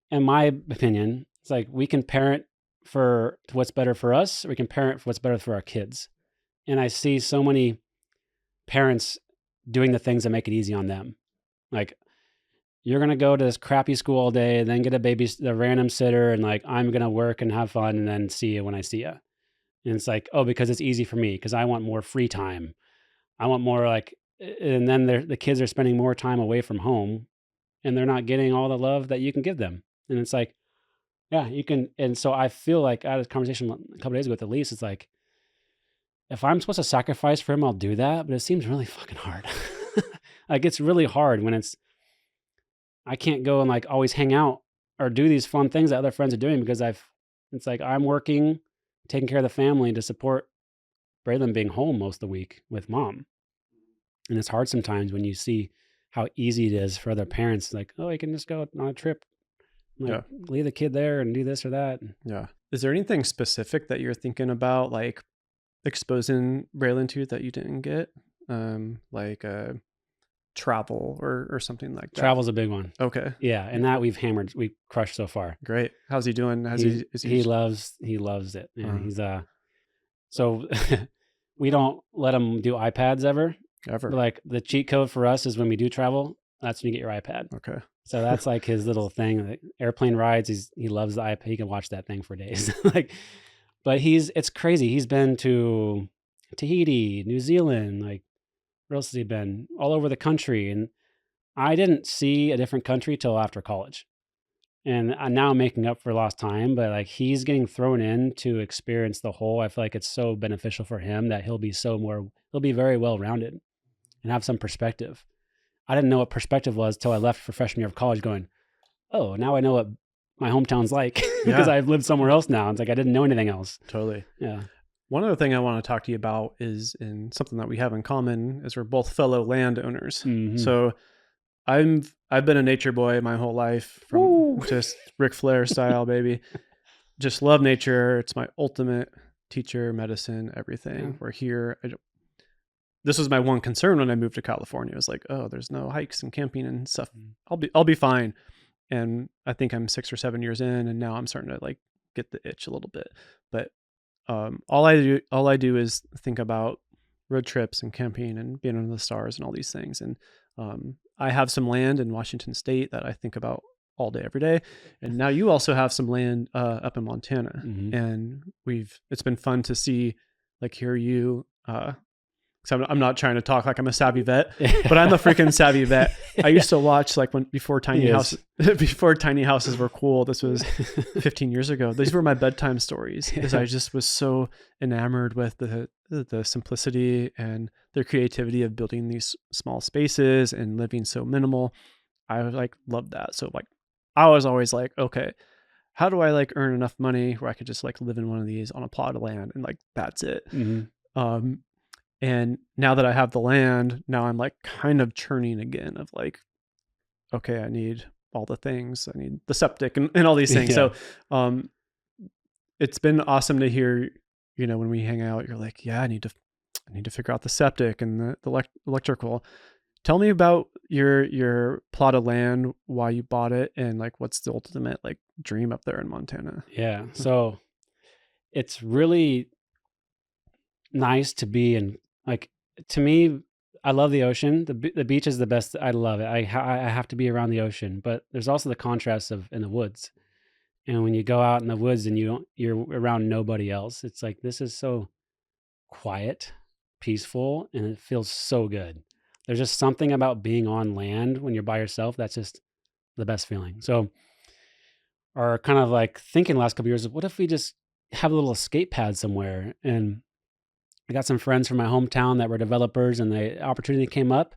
in my opinion, it's like we can parent for what's better for us, or we can parent for what's better for our kids. And I see so many parents doing the things that make it easy on them. Like, you're going to go to this crappy school all day and then get a random sitter, and like, I'm going to work and have fun and then see you when I see you. And it's like, oh, because it's easy for me, because I want more free time. I want more like, and then the kids are spending more time away from home and they're not getting all the love that you can give them. And it's like, yeah, you can. And so I feel like I had a conversation a couple days ago with Elise. It's like, if I'm supposed to sacrifice for him, I'll do that. But it seems really fucking hard. Like, it's really hard when I can't go and like always hang out or do these fun things that other friends are doing, because it's like I'm working, taking care of the family to support Braylon being home most of the week with mom. And it's hard sometimes when you see how easy it is for other parents. Like, oh, I can just go on a trip, like leave the kid there and do this or that. Yeah. Is there anything specific that you're thinking about, like exposing Braylon to, that you didn't get? Like travel or something like that? Travel's a big one. Okay. Yeah. And that we crushed so far. Great. How's he doing? He loves it. And he's so we don't let him do iPads ever. But like, the cheat code for us is when we do travel, that's when you get your iPad. Okay. So that's like his little thing. Like airplane rides, he loves the iPad. He can watch that thing for days. Like, but it's crazy. He's been to Tahiti, New Zealand, like, where else has he been? All over the country. And I didn't see a different country till after college. And I'm now making up for lost time, but like, he's getting thrown in to experience the whole. I feel like it's so beneficial for him that he'll be very well-rounded and have some perspective. I didn't know what perspective was till I left for freshman year of college, going, oh, now I know what my hometown's like because I've lived somewhere else now. It's like, I didn't know anything else. Totally. Yeah. One other thing I want to talk to you about is in something that we have in common is we're both fellow landowners. Mm-hmm. So I've been a nature boy my whole life, from just Ric Flair style, baby. Just love nature. It's my ultimate teacher, medicine, everything. Yeah. We're here. this was my one concern when I moved to California. It was like, oh, there's no hikes and camping and stuff. I'll be fine. And I think I'm 6 or 7 years in, and now I'm starting to like get the itch a little bit. But all I do is think about road trips and camping and being under the stars and all these things. And I have some land in Washington State that I think about all day, every day. And now you also have some land up in Montana, and it's been fun to see, like, hear you. So I'm not trying to talk like I'm a savvy vet, but I'm a freaking savvy vet. I used to watch like before tiny houses were cool. This was 15 years ago. These were my bedtime stories because I just was so enamored with the simplicity and the creativity of building these small spaces and living so minimal. I like loved that. So like I was always like, okay, how do I like earn enough money where I could just like live in one of these on a plot of land and like that's it. And now that I have the land, now I'm like kind of churning again of like, okay, I need all the things. I need the septic and all these things. So it's been awesome to hear, you know, when we hang out, you're like, yeah, I need to figure out the septic and the electrical. Tell me about your plot of land, why you bought it, and like what's the ultimate like dream up there in Montana. Yeah. So it's really nice to be in. Like, to me, I love the ocean. The beach is the best. I love it. I have to be around the ocean, but there's also the contrast of in the woods. And when you go out in the woods and you're around nobody else, it's like, this is so quiet, peaceful, and it feels so good. There's just something about being on land when you're by yourself. That's just the best feeling. So our kind of like thinking last couple of years, what if we just have a little escape pad somewhere? And I got some friends from my hometown that were developers, and the opportunity came up.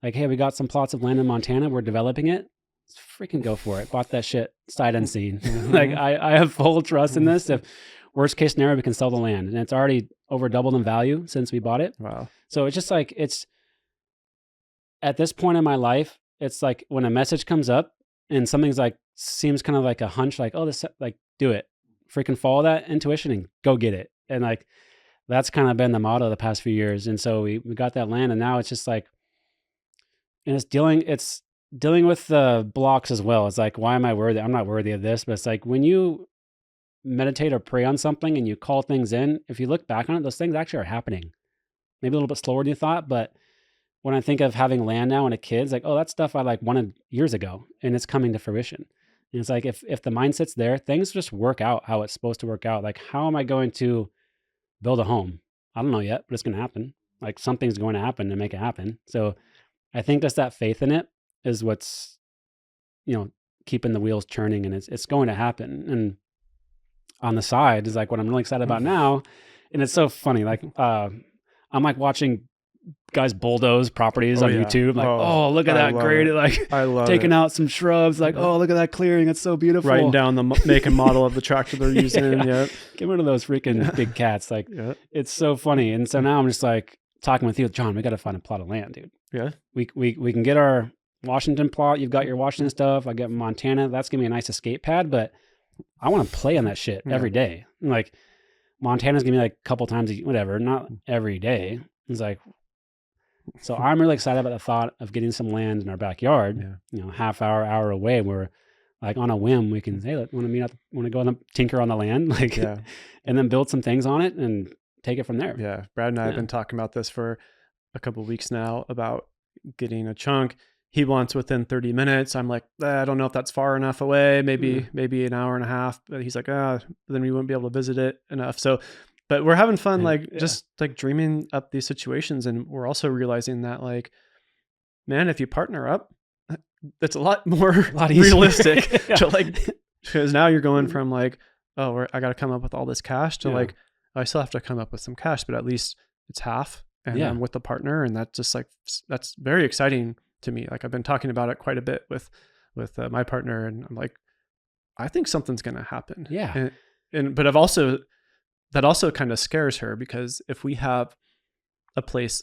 Like, hey, we got some plots of land in Montana. We're developing it. Let's freaking go for it. Bought that shit sight unseen. Like, I have full trust in this. If worst case scenario, we can sell the land, and it's already over doubled in value since we bought it. Wow. So it's just like, it's at this point in my life, it's like when a message comes up and something's like, seems kind of like a hunch, like, oh, this, like, do it. Freaking follow that intuition and go get it. And like, that's kind of been the motto the past few years. And so we got that land, and now it's just like, and it's dealing with the blocks as well. It's like, why am I worthy? I'm not worthy of this. But it's like when you meditate or pray on something and you call things in, if you look back on it, those things actually are happening. Maybe a little bit slower than you thought. But when I think of having land now and a kid, it's like, oh, that stuff I like wanted years ago, and it's coming to fruition. And it's like, if the mindset's there, things just work out how it's supposed to work out. Like, how am I going to build a home? I don't know yet, but it's going to happen. Like, something's going to happen to make it happen. So I think just that faith in it is what's, you know, keeping the wheels churning, and it's going to happen. And on the side is like what I'm really excited about now. And it's so funny. Like, I'm like watching guys bulldoze properties on YouTube. Like, oh, look at that grade. Like, I love taking out some shrubs. Like, oh, look at that clearing. It's so beautiful. Writing down the make and model of the tractor they're using. Yeah. Get rid of those freaking big cats. Like, it's so funny. And so now I'm just like talking with you, John, we got to find a plot of land, dude. Yeah. We can get our Washington plot. You've got your Washington stuff. I get Montana. That's gonna be a nice escape pad, but I want to play on that shit every day. Like, Montana's gonna be like a couple times, whatever, not every day. It's like, so I'm really excited about the thought of getting some land in our backyard, you know, hour away, where like on a whim we can say, want to go tinker on the land, like, and then build some things on it and take it from there. Yeah. Brad and I have been talking about this for a couple of weeks now about getting a chunk. He wants within 30 minutes. I'm like, I don't know if that's far enough away, maybe an hour and a half, but he's like, then we wouldn't be able to visit it enough. So, but we're having fun, just like dreaming up these situations. And we're also realizing that, like, man, if you partner up, that's a lot realistic to like, because now you're going from like, oh, I got to come up with all this cash to like, I still have to come up with some cash, but at least it's half and I'm with the partner. And that's just like, that's very exciting to me. Like, I've been talking about it quite a bit with my partner, and I'm like, I think something's going to happen. Yeah. But that also kind of scares her, because if we have a place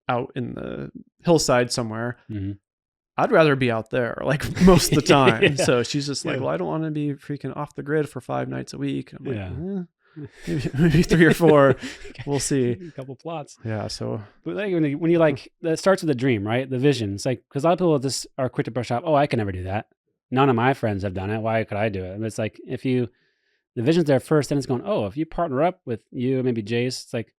out in the hillside somewhere, I'd rather be out there like most of the time. So she's just like, well, I don't want to be freaking off the grid for 5 nights a week. And I'm like, maybe 3 or 4. We'll see. A couple plots. Yeah. So, but like when you like, that starts with a dream, right? The vision. It's like, because a lot of people just are quick to brush off. Oh, I can never do that. None of my friends have done it. Why could I do it? And it's like, the vision's there first, then it's going, oh, if you partner up with you, maybe Jace, it's like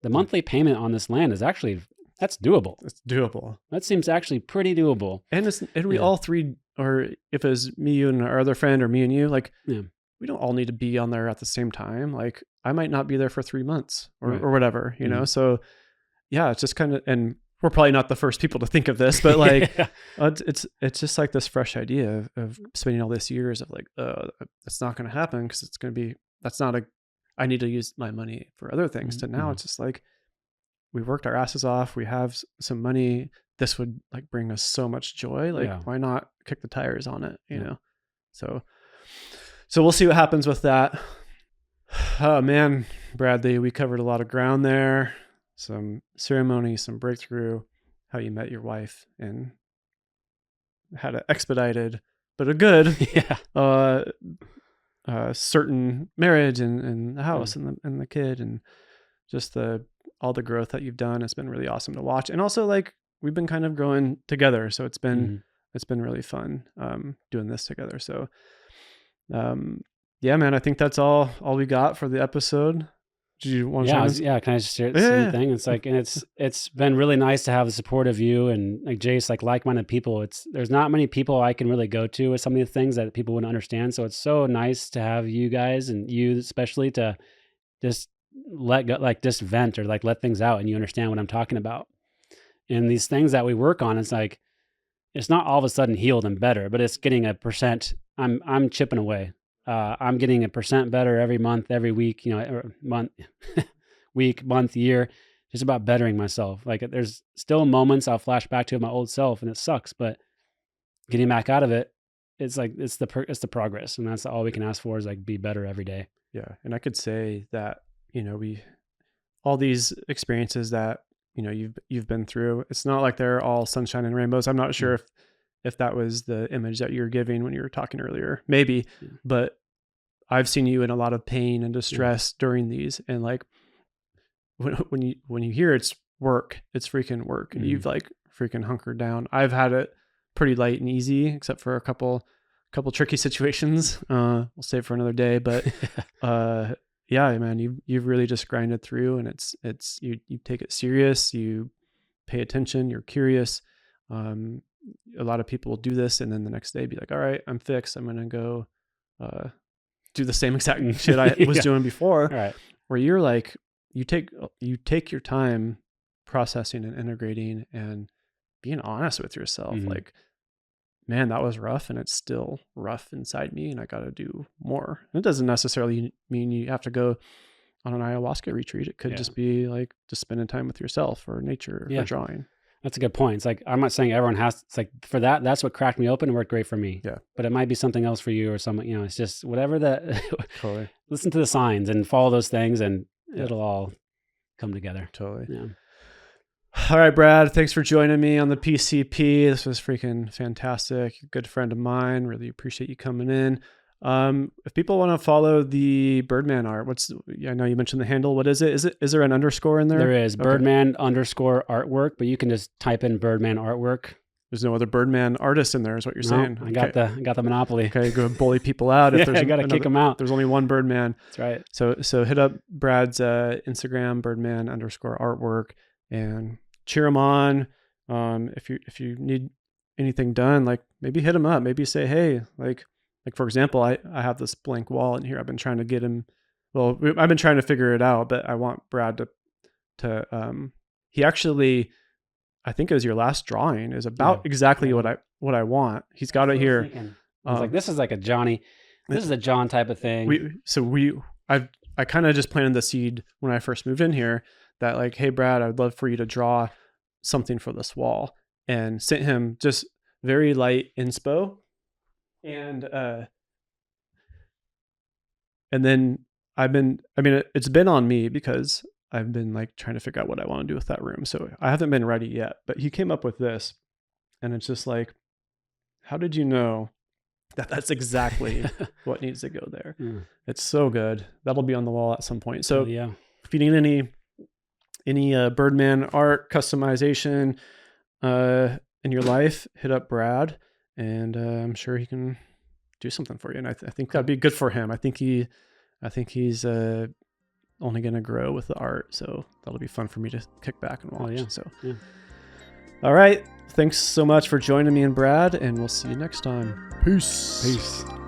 the monthly payment on this land is actually, that's doable. it's doable. That seems actually pretty doable. And we all 3, or if it's me, you, and our other friend, or me and you, like, we don't all need to be on there at the same time. Like, I might not be there for 3 months or whatever, you know? So yeah, it's just kind of, and we're probably not the first people to think of this, but like, it's just like this fresh idea of spending all these years of like, it's not going to happen because it's going to be, I need to use my money for other things. To now it's just like, we worked our asses off. We have some money. This would like bring us so much joy. Like, why not kick the tires on it? You know? So we'll see what happens with that. Oh man, Bradley, we covered a lot of ground there. Some ceremony, some breakthrough, how you met your wife and had an expedited, but a good, certain marriage and the house and the kid, and just all the growth that you've done. It's been really awesome to watch. And also, like, we've been kind of growing together. So it's been really fun, doing this together. So, yeah, man, I think that's all we got for the episode. Did you want to can I just share the same thing? It's like, and it's been really nice to have the support of you and like Jace, like-minded people. There's not many people I can really go to with some of the things that people wouldn't understand. So it's so nice to have you guys, and you especially, to just let go, like just vent or like let things out, and you understand what I'm talking about. And these things that we work on, it's like, it's not all of a sudden healed and better, but it's getting a percent. I'm chipping away. I'm getting a percent better every month, every week, month, week, month, year, just about bettering myself. Like, there's still moments I'll flash back to my old self and it sucks, but getting back out of it, it's like, it's the progress. And that's all we can ask for, is like, be better every day. Yeah. And I could say that, all these experiences that, you've been through, it's not like they're all sunshine and rainbows. I'm not sure if that was the image that you're giving when you were talking earlier, maybe, but I've seen you in a lot of pain and distress during these. And like, when you hear it's work, it's freaking work, and you've like freaking hunkered down. I've had it pretty light and easy, except for a couple tricky situations. We'll save for another day, but, yeah, man, you've really just grinded through, and it's you take it serious, you pay attention, you're curious. A lot of people will do this and then the next day be like, all right, I'm fixed. I'm going to go do the same exact shit I was doing before. Right. Where you're like, you take your time processing and integrating and being honest with yourself. Like, man, that was rough, and it's still rough inside me, and I got to do more. And it doesn't necessarily mean you have to go on an ayahuasca retreat. It could just be like just spending time with yourself or nature or drawing. That's a good point. It's like, I'm not saying everyone has, it's like, for that's what cracked me open and worked great for me. Yeah. But it might be something else for you or someone, it's just whatever that, Totally. Listen to the signs and follow those things, and it'll all come together. Totally. Yeah. All right, Brad, thanks for joining me on the PCP. This was freaking fantastic. Good friend of mine. Really appreciate you coming in. If people want to follow the Birdman art, I know you mentioned the handle. What is it? Is there an underscore in there? There is Birdman _artwork, but you can just type in Birdman artwork. There's no other Birdman artist in there, is what you're saying. I got the monopoly. Okay, go bully people out. If I got to kick them out. There's only one Birdman. That's right. So hit up Brad's Instagram, Birdman _artwork, and cheer him on. If you need anything done, like maybe hit him up. Maybe say, hey, like for example, I have this blank wall in here. I've been trying to get him. Well, I've been trying to figure it out, but I want Brad to he actually, I think it was your last drawing, is about exactly what I want. He's got it here. I was like, this is like a Johnny. This is a John type of thing. I kind of just planted the seed when I first moved in here that like, hey Brad, I'd love for you to draw something for this wall, and sent him just very light inspo. And then it's been on me because I've been like trying to figure out what I want to do with that room. So I haven't been ready yet, but he came up with this, and it's just like, how did you know That's exactly what needs to go there. Yeah. It's so good. That'll be on the wall at some point. So Yeah. if you need any Birdman art customization in your life, hit up Brad, and I'm sure he can do something for you. And I think that'd be good for him. I think he's only going to grow with the art, so that'll be fun for me to kick back and watch. Yeah. So, Yeah. all right. Thanks so much for joining me and Brad, and we'll see you next time. Peace. Peace.